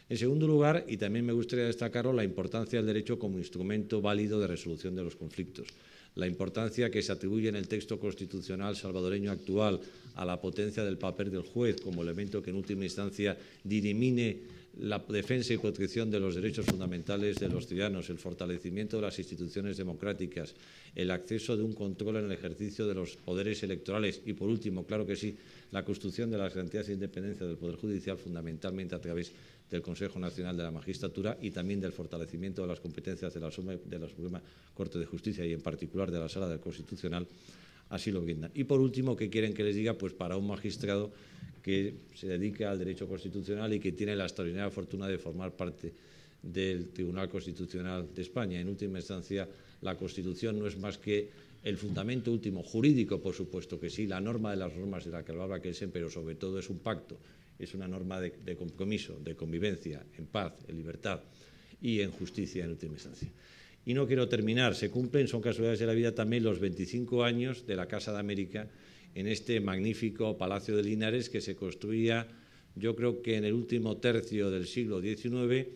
En segundo lugar, y también me gustaría destacarlo, la importancia del derecho como instrumento válido de resolución de los conflictos. La importancia que se atribuye en el texto constitucional salvadoreño actual a la potencia del papel del juez como elemento que en última instancia dirimine la defensa y protección de los derechos fundamentales de los ciudadanos, el fortalecimiento de las instituciones democráticas, el acceso de un control en el ejercicio de los poderes electorales y, por último, claro que sí, la construcción de las garantías de independencia del Poder Judicial, fundamentalmente a través del Consejo Nacional de la Magistratura, y también del fortalecimiento de las competencias de la Suprema Corte de Justicia y, en particular, de la Sala del Constitucional, así lo brindan. Y, por último, ¿qué quieren que les diga? Pues para un magistrado que se dedica al derecho constitucional y que tiene la extraordinaria fortuna de formar parte del Tribunal Constitucional de España. En última instancia, la Constitución no es más que el fundamento último jurídico, por supuesto que sí, la norma de las normas de la que hablaba Kelsen, pero sobre todo es un pacto, es una norma de compromiso, de convivencia, en paz, en libertad y en justicia en última instancia. Y no quiero terminar, se cumplen, son casualidades de la vida, también los 25 años de la Casa de América en este magnífico Palacio de Linares que se construía, yo creo que en el último tercio del siglo XIX,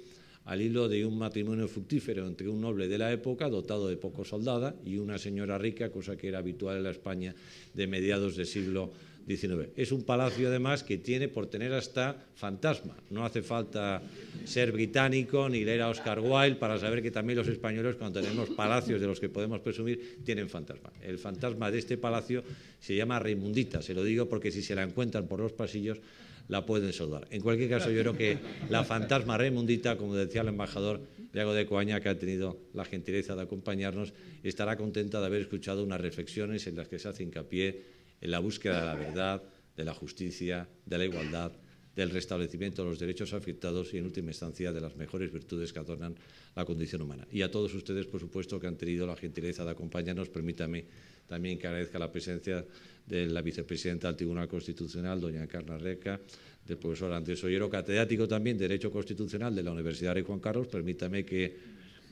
al hilo de un matrimonio fructífero entre un noble de la época, dotado de poco soldada, y una señora rica, cosa que era habitual en la España de mediados del siglo XIX. Es un palacio, además, que tiene por tener hasta fantasma. No hace falta ser británico ni leer a Oscar Wilde para saber que también los españoles, cuando tenemos palacios de los que podemos presumir, tienen fantasma. El fantasma de este palacio se llama Raimundita, se lo digo porque si se la encuentran por los pasillos la pueden saludar. En cualquier caso, yo creo que la fantasma Raimundita, como decía el embajador Diego de Coaña, que ha tenido la gentileza de acompañarnos, estará contenta de haber escuchado unas reflexiones en las que se hace hincapié en la búsqueda de la verdad, de la justicia, de la igualdad, del restablecimiento de los derechos afectados y, en última instancia, de las mejores virtudes que adornan la condición humana. Y a todos ustedes, por supuesto, que han tenido la gentileza de acompañarnos, permítame también que agradezca la presencia de la vicepresidenta del Tribunal Constitucional, doña Encarna Reca, del profesor Andrés Ollero, catedrático también de Derecho Constitucional de la Universidad Rey Juan Carlos, permítame que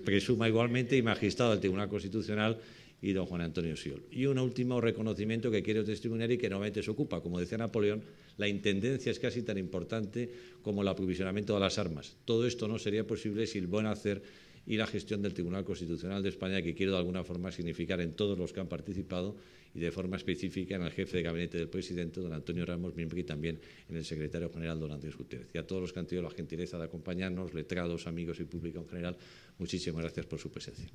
presuma igualmente, y magistrado del Tribunal Constitucional, y don Juan Antonio Siol. Y un último reconocimiento que quiero testimoniar y que normalmente se ocupa. Como decía Napoleón, la intendencia es casi tan importante como el aprovisionamiento de las armas. Todo esto no sería posible sin el buen hacer y la gestión del Tribunal Constitucional de España, que quiero de alguna forma significar en todos los que han participado y de forma específica en el jefe de gabinete del presidente, don Antonio Ramos Mimbri, y también en el secretario general, don Andrés Gutiérrez. Y a todos los que han tenido la gentileza de acompañarnos, letrados, amigos y público en general, muchísimas gracias por su presencia.